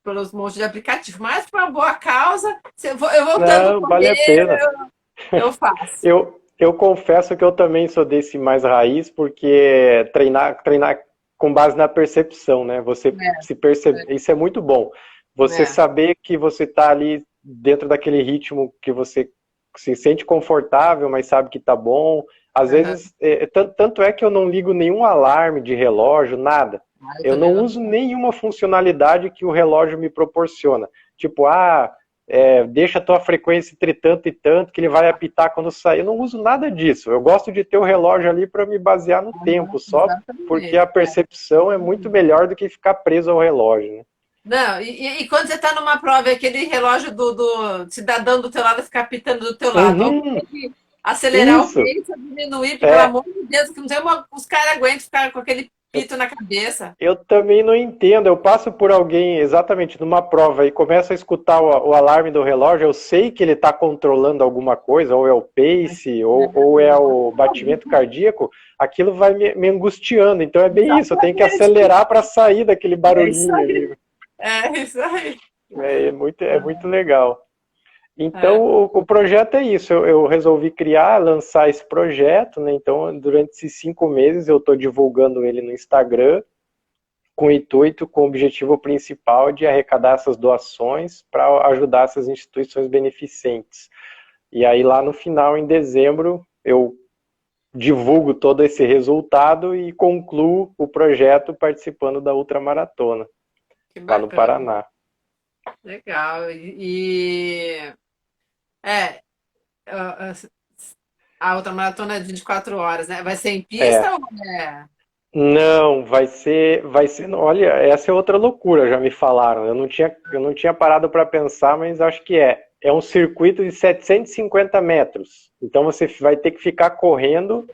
pelos montes de aplicativo, mas por uma boa causa, se eu voltando a Não, vale a correr, pena. eu faço. Eu confesso que eu também sou desse mais raiz, porque treinar com base na percepção, né? Você se percebe, isso é muito bom. Você É, saber que você está ali dentro daquele ritmo que você se sente confortável, mas sabe que tá bom. Às aham. vezes, tanto é que eu não ligo nenhum alarme de relógio, nada. Ah, eu Eu também não não. uso nenhuma funcionalidade que o relógio me proporciona. Tipo, deixa a tua frequência entre tanto e tanto, que ele vai apitar quando sair. Eu não uso nada disso. Eu gosto de ter o relógio ali para me basear no tempo, só porque Exatamente. a percepção é muito melhor do que ficar preso ao relógio, né? Não, e quando você está numa prova, e aquele relógio do cidadão do teu lado ficar pitando do teu lado, ou Uhum, tem que acelerar o isso. pace ou diminuir, porque pelo É, amor de Deus, que não sei os caras aguentam ficar com aquele pito na cabeça. eu também não entendo. Eu passo por alguém exatamente numa prova e começo a escutar o alarme do relógio. Eu sei que ele está controlando alguma coisa, ou é o pace, ou é o batimento cardíaco. Aquilo vai me angustiando. Então é bem isso. Eu tenho que Exatamente. acelerar para sair daquele É isso barulhinho aí. ali. É isso aí. É muito legal. Então, É, o projeto é isso. Eu resolvi criar, lançar esse projeto, né? Então, durante esses 5 meses, eu estou divulgando ele no Instagram, com o intuito, com o objetivo principal de arrecadar essas doações para ajudar essas instituições beneficentes. E aí, lá no final, em dezembro, eu divulgo todo esse resultado e concluo o projeto participando da ultramaratona, que lá no bacana. Paraná. Legal. É, a, a outra maratona é de 24 horas, né? Vai ser em pista É, ou é? não, olha, essa é outra loucura, já me falaram. Eu não tinha parado para pensar, mas acho que é um circuito de 750 metros. Então você vai ter que ficar correndo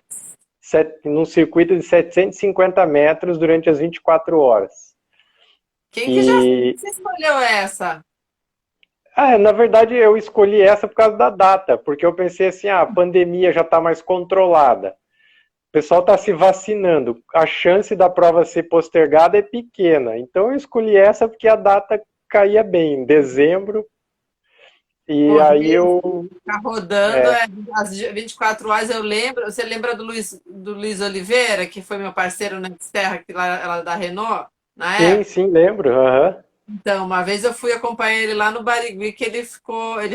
num circuito de 750 metros durante as 24 horas. Quem que já E, você escolheu essa? na verdade, eu escolhi essa por causa da data, porque eu pensei assim, a pandemia já está mais controlada. O pessoal está se vacinando, a chance da prova ser postergada é pequena. Então eu escolhi essa porque a data caía bem, em dezembro, e aí Correr, eu. ficar rodando É, às 24 horas. Eu lembro. Você lembra do Luiz Oliveira, que foi meu parceiro na Serra, que lá ela da Renault, na sim, época? sim, lembro. Aham. Então, uma vez eu fui acompanhar ele lá no Barigui, que ele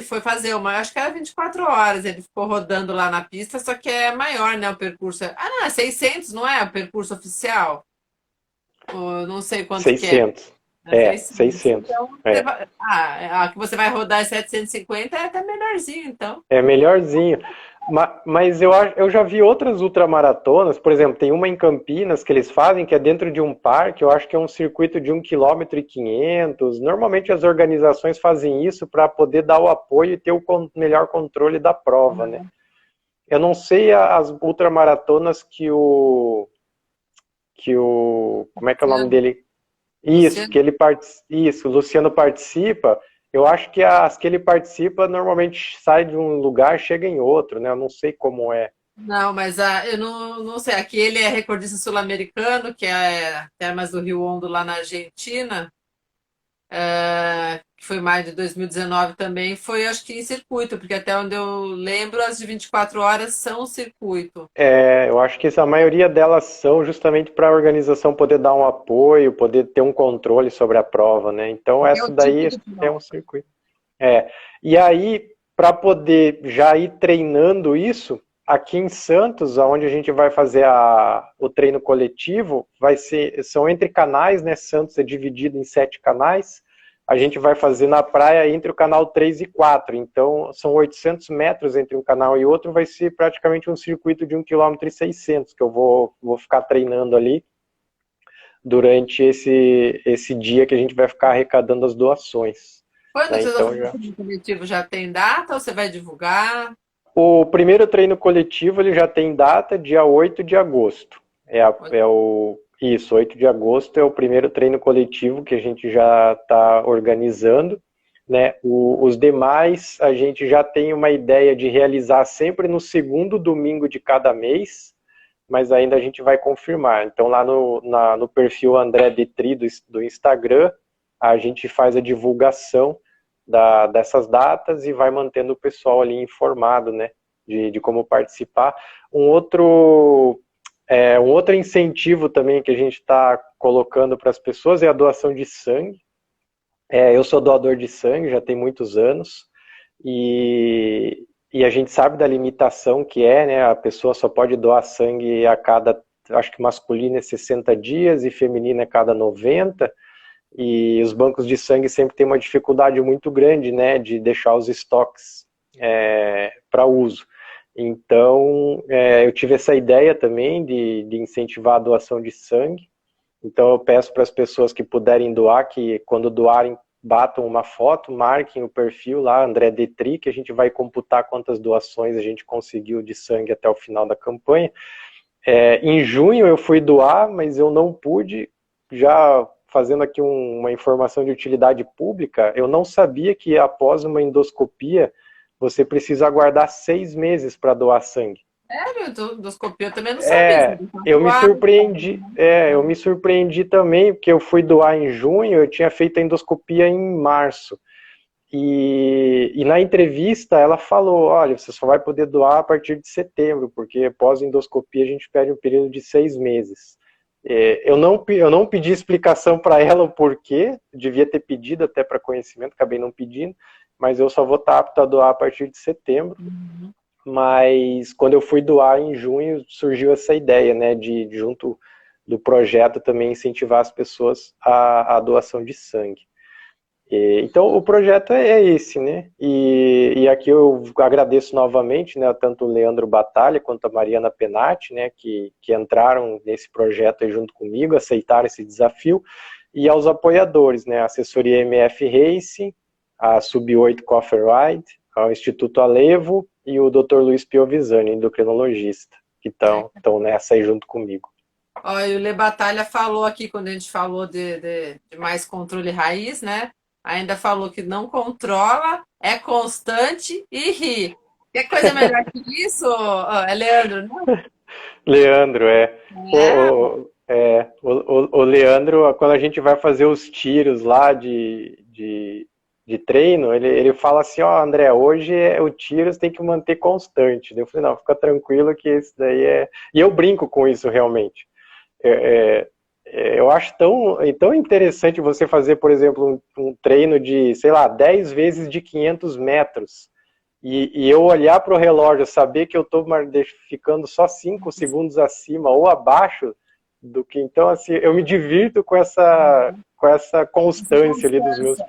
foi fazer acho que era 24 horas, ele ficou rodando lá na pista, só que é maior, né, o percurso. Ah, não, é 600, não é o percurso oficial? Ou não sei quanto que é. 600. É É, 600. 600. Então, É. a que você vai rodar é 750, é até melhorzinho, então. É melhorzinho. Mas eu já vi outras ultramaratonas, por exemplo, tem uma em Campinas que eles fazem, que é dentro de um parque, eu acho que é um circuito de 1,5 km. Normalmente as organizações fazem isso para poder dar o apoio e ter o melhor controle da prova, né? Eu não sei as ultramaratonas como é que é o nome Luciano, dele? Isso, Luciano? que isso, o Luciano participa. Eu acho que as que ele participa normalmente sai de um lugar, chega em outro, né? Eu não sei como é. Não, mas eu não sei. Aqui ele é recordista sul-americano, que é Termas do Rio Hondo, lá na Argentina. Que foi maio de 2019 também, foi acho que em circuito, porque até onde eu lembro, as de 24 horas são circuito. Eu acho que a maioria delas são justamente para a organização poder dar um apoio, poder ter um controle sobre a prova, né? Então, Porque é essa o tipo daí de é um prova. circuito. É. E aí, para poder já ir treinando isso, aqui em Santos, onde a gente vai fazer o treino coletivo, são entre canais, né? Santos é dividido em 7 canais. A gente vai fazer na praia entre o canal 3 e 4. Então, são 800 metros entre um canal e outro. Vai ser praticamente um circuito de 1,6 km que eu vou ficar treinando ali durante esse dia que a gente vai ficar arrecadando as doações. Quando Né? vocês vão Então, fazer o coletivo, já tem data ou você vai divulgar? o primeiro treino coletivo ele já tem data, dia 8 de agosto. Isso, 8 de agosto é o primeiro treino coletivo que a gente já está organizando. Né? Os demais, a gente já tem uma ideia de realizar sempre no segundo domingo de cada mês, mas ainda a gente vai confirmar. Então, lá no perfil André Detri do Instagram, a gente faz a divulgação dessas datas e vai mantendo o pessoal ali informado, né, de como participar. Um outro incentivo também que a gente está colocando para as pessoas é a doação de sangue. Eu sou doador de sangue, já tem muitos anos, e a gente sabe da limitação que né, a pessoa só pode doar sangue a cada, acho que masculino é 60 dias e feminino é cada 90, e os bancos de sangue sempre têm uma dificuldade muito grande, né, de deixar os estoques para uso. Então, eu tive essa ideia também de incentivar a doação de sangue. Então, eu peço para as pessoas que puderem doar, que quando doarem, batam uma foto, marquem o perfil lá, André Detri, que a gente vai computar quantas doações a gente conseguiu de sangue até o final da campanha. Em junho eu fui doar, mas eu não pude, já fazendo aqui uma informação de utilidade pública, eu não sabia que após uma endoscopia você precisa aguardar 6 meses para doar sangue. Sério? Endoscopia eu também não sabia. Eu me surpreendi também, porque eu fui doar em junho, eu tinha feito a endoscopia em março. E na entrevista ela falou, olha, você só vai poder doar a partir de setembro, porque pós-endoscopia a gente pede um período de 6 meses. Eu não pedi explicação para ela o porquê, devia ter pedido até para conhecimento, acabei não pedindo, mas eu só vou estar apto a doar a partir de setembro. Uhum. Mas quando eu fui doar em junho, surgiu essa ideia, né, de junto do projeto também incentivar as pessoas à doação de sangue. Então o projeto é esse, né, e aqui eu agradeço novamente, né, tanto o Leandro Batalha quanto a Mariana Penati, né, que entraram nesse projeto aí junto comigo, aceitaram esse desafio, e aos apoiadores, né, a assessoria MF Racing, a Sub-8 Coffee Ride, ao Instituto Alevo e o Dr. Luiz Piovisani, endocrinologista, que estão nessa aí junto comigo. Ó, e o Le Batalha falou aqui, quando a gente falou de mais controle raiz, né? Ainda falou que não controla, é constante e ri. Que coisa melhor que isso, é Leandro, né? Leandro, É, o Leandro, quando a gente vai fazer os tiros lá de treino, ele fala assim, ó, André, hoje o tiro você tem que manter constante. Eu falei, não, fica tranquilo que esse daí é... E eu brinco com isso realmente. Eu acho tão interessante você fazer, por exemplo, um treino de, sei lá, 10 vezes de 500 metros, e eu olhar para o relógio, saber que eu estou ficando só 5 segundos acima ou abaixo do que... Então, assim, eu me divirto com essa constância ali dos meus...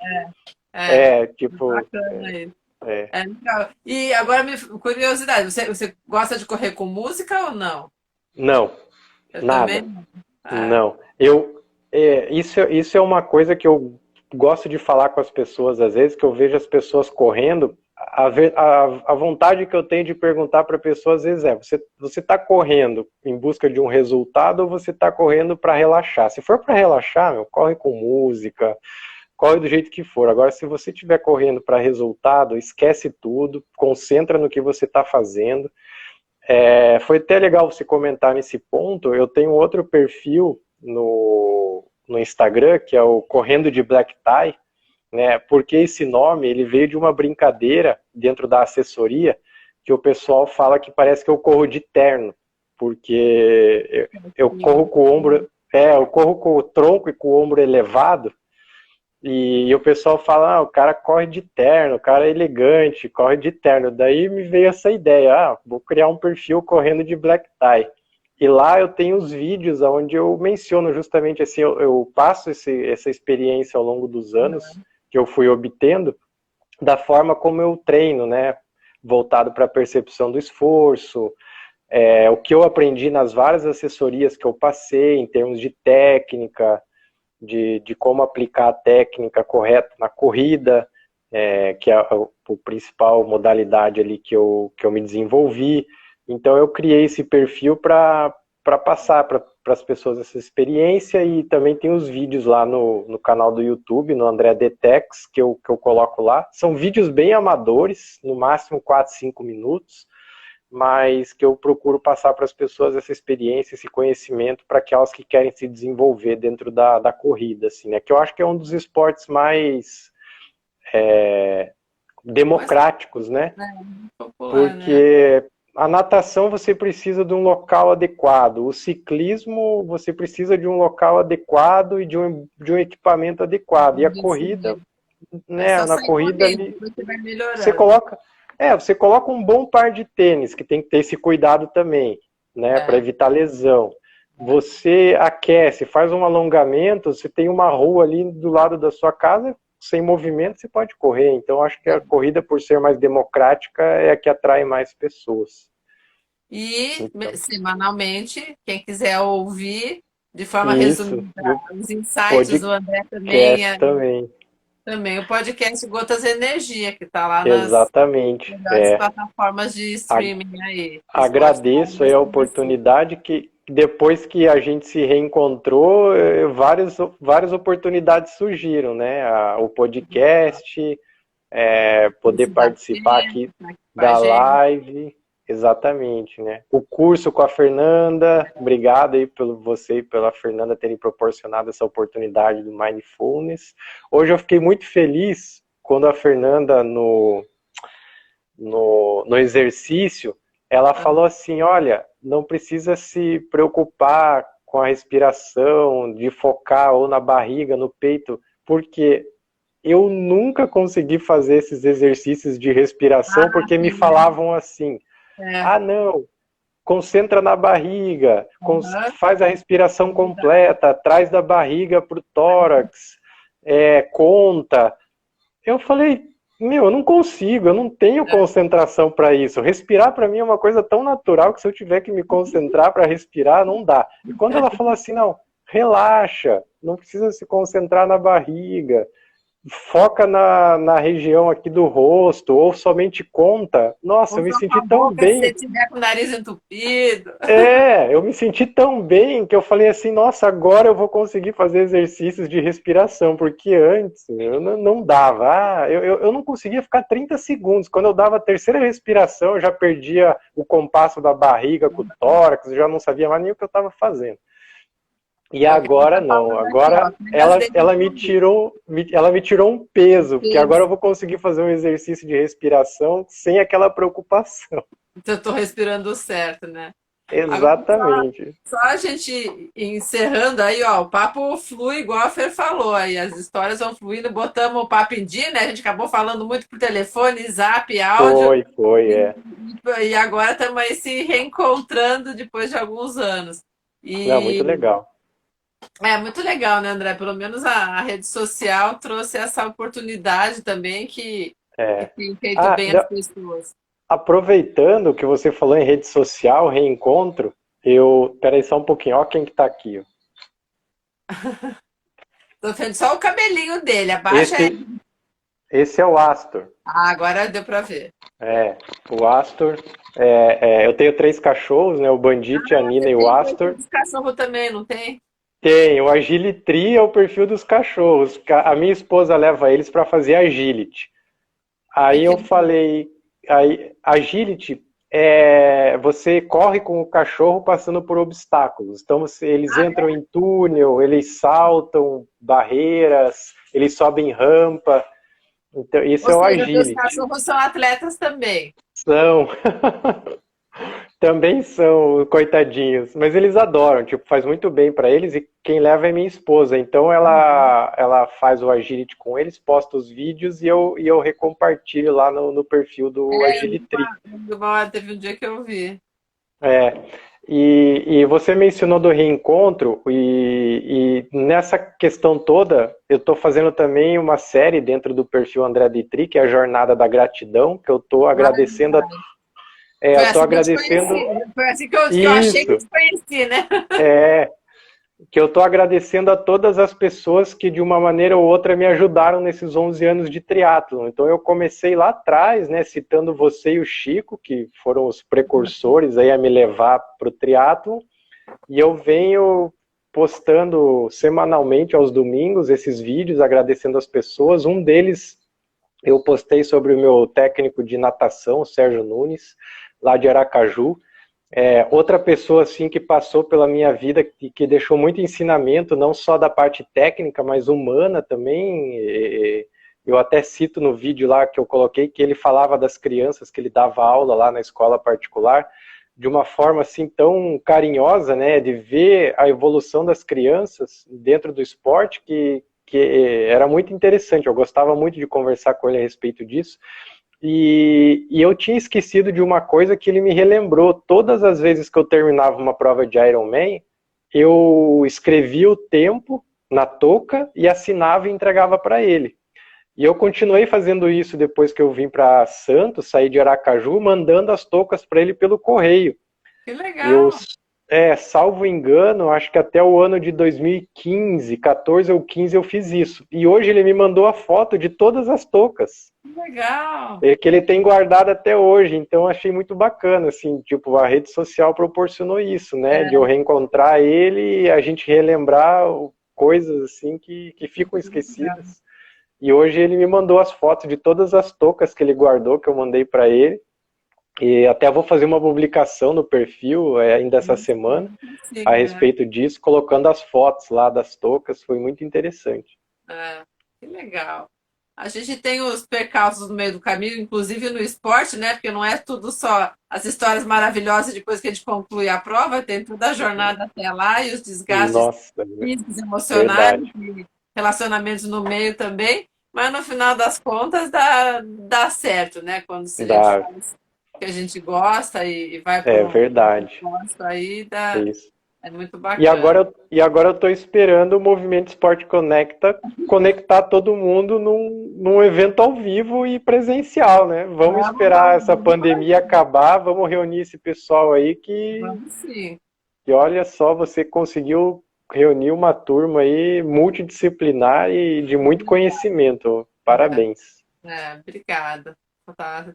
tipo... bacana isso. Legal. E agora, curiosidade, você gosta de correr com música ou não? Não, Eu nada. também não. Não. Isso é uma coisa que eu gosto de falar com as pessoas, às vezes, que eu vejo as pessoas correndo, a vontade que eu tenho de perguntar para a pessoa, às vezes, você está correndo em busca de um resultado ou você está correndo para relaxar? Se for para relaxar, corre com música, corre do jeito que for. Agora, se você estiver correndo para resultado, esquece tudo, concentra no que você está fazendo. Foi até legal você comentar nesse ponto. Eu tenho outro perfil no Instagram, que é o Correndo de Black Tie, né? Porque esse nome ele veio de uma brincadeira dentro da assessoria, que o pessoal fala que parece que eu corro de terno, porque eu corro com o ombro, eu corro com o tronco e com o ombro elevado, E o pessoal fala, o cara corre de terno, o cara é elegante, corre de terno. Daí me veio essa ideia, vou criar um perfil correndo de black tie. E lá eu tenho os vídeos onde eu menciono justamente assim, eu passo essa experiência ao longo dos anos que eu fui obtendo, da forma como eu treino, né? Voltado para a percepção do esforço, o que eu aprendi nas várias assessorias que eu passei, em termos de técnica, de como aplicar a técnica correta na corrida, que é a principal modalidade ali que eu me desenvolvi. Então eu criei esse perfil para passar para as pessoas essa experiência, e também tem os vídeos lá no canal do YouTube, no André Detex, que eu coloco lá. São vídeos bem amadores, no máximo 4, 5 minutos, mas que eu procuro passar para as pessoas essa experiência, esse conhecimento, para aquelas que querem se desenvolver dentro da corrida, assim, né? Que eu acho que é um dos esportes mais democráticos, né? Popular, né? Porque a natação você precisa de um local adequado, o ciclismo você precisa de um local adequado e de um equipamento adequado, e a corrida, É né, só na sair corrida correndo, ali, depois você vai você melhorando. coloca, você coloca um bom par de tênis, que tem que ter esse cuidado também, né, para É, evitar lesão. Você aquece, faz um alongamento, você tem uma rua ali do lado da sua casa, sem movimento você pode correr. Então acho que a corrida, por ser mais democrática, é a que atrai mais pessoas. e Então, semanalmente, quem quiser ouvir de forma isso, resumida do os insights do André também, podcast também. também o podcast Gotas Energia, que está lá nas Exatamente. melhores plataformas de A- streaming aí, Spotify, Agradeço aí a assim. oportunidade que depois que a gente se reencontrou, várias oportunidades surgiram, né? O podcast, poder Curso da participar Fê, aqui tá aqui com a da gente. live, exatamente, né? O curso com a Fernanda, obrigado aí pelo você e pela Fernanda terem proporcionado essa oportunidade do Mindfulness. Hoje eu fiquei muito feliz quando a Fernanda no exercício, ela falou assim, olha, não precisa se preocupar com a respiração, de focar ou na barriga, no peito, porque eu nunca consegui fazer esses exercícios de respiração Ah, porque me sim, né? falavam assim, É. não, concentra na barriga, Aham. faz a respiração Verdade. completa, traz da barriga para o tórax, conta. Eu falei, eu não consigo, eu não tenho concentração para isso. Respirar para mim é uma coisa tão natural que se eu tiver que me concentrar para respirar, não dá. E quando ela falou assim, não, relaxa, não precisa se concentrar na barriga, foca na região aqui do rosto, ou somente conta. Nossa, eu me Usou com senti a tão boca bem. se tiver com o nariz entupido. Eu me senti tão bem que eu falei assim, nossa, agora eu vou conseguir fazer exercícios de respiração, porque antes eu não dava. Eu não conseguia ficar 30 segundos. Quando eu dava a terceira respiração, eu já perdia o compasso da barriga com o tórax, eu já não sabia mais nem o que eu estava fazendo. E É o que a gente agora está não, falando aqui, ó. agora Apenas dentro do ela me tirou um peso, porque agora peso. eu vou conseguir fazer um exercício de respiração sem aquela preocupação. Então, eu tô respirando certo, né? Agora, Exatamente. só a gente encerrando aí, ó, o papo flui igual a Fer falou aí, as histórias vão fluindo, botamos o papo em dia, né? A gente acabou falando muito por telefone, zap, áudio, Foi, e agora estamos aí se reencontrando depois de alguns anos. Não, muito E legal. é muito legal, né, André? Pelo menos a rede social trouxe essa oportunidade também que É. tem feito Ah, bem às pessoas. aproveitando que você falou em rede social, reencontro, peraí só um pouquinho, ó quem que tá aqui. Ó. Tô vendo só o cabelinho dele, abaixa aí. Esse, esse é o Astor. Ah, agora deu para ver. É, o Astor. Eu tenho 3 cachorros, né? O Bandit, a Nina Você e o tem perfil Astor. dos cachorros também, não tem? Tem, o Agility é o perfil dos cachorros. A minha esposa leva eles para fazer agility. Ai, Aí que eu falei, agility você corre com o cachorro passando por obstáculos. Então eles entram em túnel, eles saltam barreiras, eles sobem rampa. Então isso ou é o seja, teus agility. cachorros são atletas também. São. Também são coitadinhos, mas eles adoram, tipo, faz muito bem pra eles e quem leva é minha esposa. Então ela faz o Agility com eles, posta os vídeos e eu recompartilho lá no perfil do Agilitry. Teve um dia que eu vi. É, e você mencionou do reencontro, e nessa questão toda, eu estou fazendo também uma série dentro do perfil André Ditri, que é a Jornada da Gratidão, que eu estou agradecendo, Foi eu estou assim que eu te agradecendo conheci, né? Foi assim que eu achei que eu isso, te conheci, né? é, que eu estou agradecendo a todas as pessoas que de uma maneira ou outra me ajudaram nesses 11 anos de triatlon. Então eu comecei lá atrás, né, citando você e o Chico, que foram os precursores aí a me levar para o triatlon, e eu venho postando semanalmente aos domingos esses vídeos agradecendo as pessoas. Um deles eu postei sobre o meu técnico de natação, o Sérgio Nunes, lá de Aracaju. Outra pessoa assim que passou pela minha vida que deixou muito ensinamento, não só da parte técnica, mas humana também. Eu até cito no vídeo lá que eu coloquei que ele falava das crianças que ele dava aula lá na escola particular de uma forma assim tão carinhosa, né, de ver a evolução das crianças dentro do esporte que era muito interessante. Eu gostava muito de conversar com ele a respeito disso. E eu tinha esquecido de uma coisa que ele me relembrou. Todas as vezes que eu terminava uma prova de Ironman, eu escrevia o tempo na touca e assinava e entregava para ele. E eu continuei fazendo isso depois que eu vim para Santos, saí de Aracaju, mandando as toucas para ele pelo correio. Que Eu, legal. salvo engano, acho que até o ano de 2015, 14 ou 15 eu fiz isso. E hoje ele me mandou a foto de todas as toucas. Que legal. Que ele tem guardado até hoje, então achei muito bacana, assim, tipo, a rede social proporcionou isso, né, de eu É, reencontrar ele e a gente relembrar coisas, assim, que ficam que legal. esquecidas. E hoje ele me mandou as fotos de todas as toucas que ele guardou, que eu mandei para ele, e até vou fazer uma publicação no perfil ainda essa semana a Consigo, né? respeito disso, colocando as fotos lá das toucas, foi muito interessante. É, que legal. A gente tem os percalços no meio do caminho, inclusive no esporte, né? Porque não é tudo só as histórias maravilhosas depois que a gente conclui a prova, tem toda a jornada até lá e os desgastes Nossa, físicos, emocionais, verdade, e relacionamentos no meio também. Mas no final das contas dá certo, né? Quando se a gente dá, faz o que a gente gosta e vai para é um verdade, propósito aí, é isso. é muito E bacana. agora, eu tô esperando o Movimento Esporte Conecta conectar todo mundo num evento ao vivo e presencial, né? Vamos esperar essa pandemia acabar, vamos reunir esse pessoal aí Vamos sim. que olha só, você conseguiu reunir uma turma aí multidisciplinar e de muito conhecimento. Parabéns. Obrigada.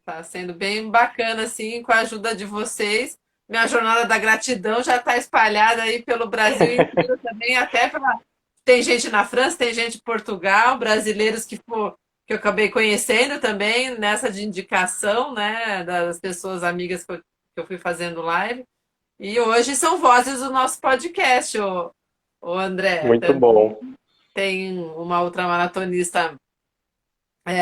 Tá sendo bem bacana, assim, com a ajuda de vocês. Minha jornada da gratidão já está espalhada aí pelo Brasil inteiro também, até para. Tem gente na França, tem gente em Portugal, brasileiros que eu acabei conhecendo também nessa de indicação, né, das pessoas amigas que eu fui fazendo live. E hoje são vozes do nosso podcast, o André. Muito bom. Tem uma outra maratonista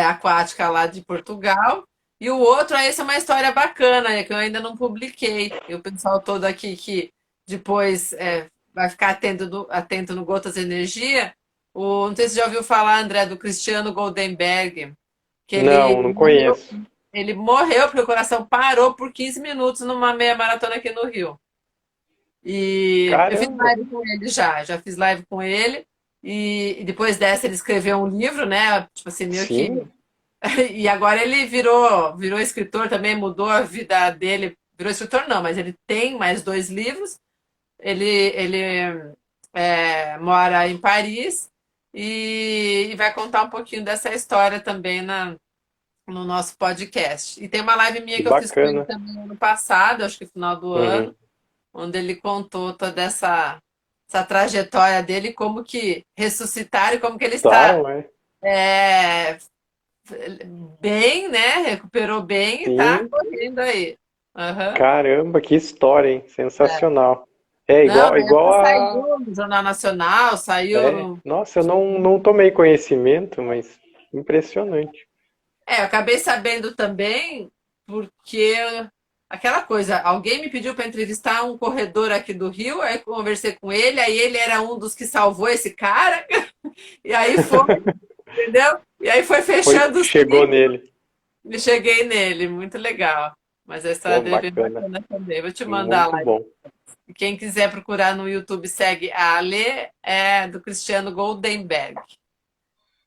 aquática lá de Portugal. E o outro, essa é uma história bacana, que eu ainda não publiquei. E o pessoal todo aqui que depois vai ficar atento no Gotas Energia. Não sei se você já ouviu falar, André, do Cristiano Goldenberg, que Não, não conheço. ele morreu porque o coração parou por 15 minutos numa meia maratona aqui no Rio. E eu fiz Caramba. live com ele já fiz live com ele. E depois dessa ele escreveu um livro, né? Tipo assim, meio que Sim, e agora ele virou escritor também, mudou a vida dele. Virou escritor não, mas ele tem mais dois livros. Ele mora em Paris e vai contar um pouquinho dessa história também no nosso podcast. E tem uma live minha que que eu fiz com ele bacana. também ano passado, acho que final do Uhum. ano, onde ele contou toda essa trajetória dele, como que ressuscitaram e como que ele está Claro, é. é, bem, né? Recuperou bem e tá Sim. correndo aí. Aham. Caramba, que história, hein? É. Sensacional. É Não, igual, na época igual a. saiu no Jornal Nacional, saiu no. Nossa, eu não tomei conhecimento, mas impressionante. Eu acabei sabendo também porque aquela coisa, alguém me pediu para entrevistar um corredor aqui do Rio, aí conversei com ele, aí ele era um dos que salvou esse cara, e aí foi, entendeu? E aí foi fechando o Chegou ciclo nele. e cheguei nele, muito legal. Mas a história Pô, dele é bem bacana. bacana também. Vou te mandar Muito lá. bom. E quem quiser procurar no YouTube, segue a Ale, é do Cristiano Goldenberg.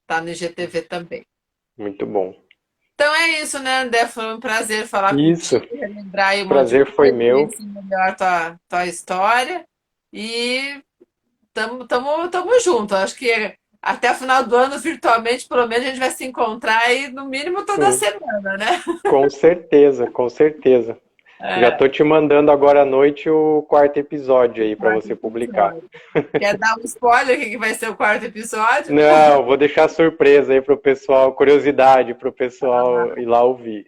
Tá no IGTV também. Muito bom. Então é isso, né, André? Foi um prazer falar Isso. contigo, relembrar aí um monte de Prazer foi coisa, meu. conhecer melhor tua história. E tamo junto. Acho que até o final do ano, virtualmente, pelo menos, a gente vai se encontrar aí no mínimo toda Sim, semana, né? com certeza, com certeza. Já É, tô te mandando agora à noite o quarto episódio aí para quarto você publicar. episódio. Quer dar um spoiler do que vai ser o quarto episódio? Não, vou deixar surpresa aí pro pessoal, curiosidade pro pessoal ir lá ouvir.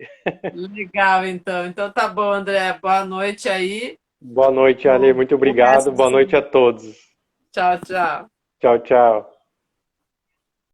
Legal, então. Então tá bom, André. Boa noite aí. Boa noite, Ale, Bom muito resto obrigado. de Boa noite a semana. todos. Tchau, tchau. Tchau, tchau.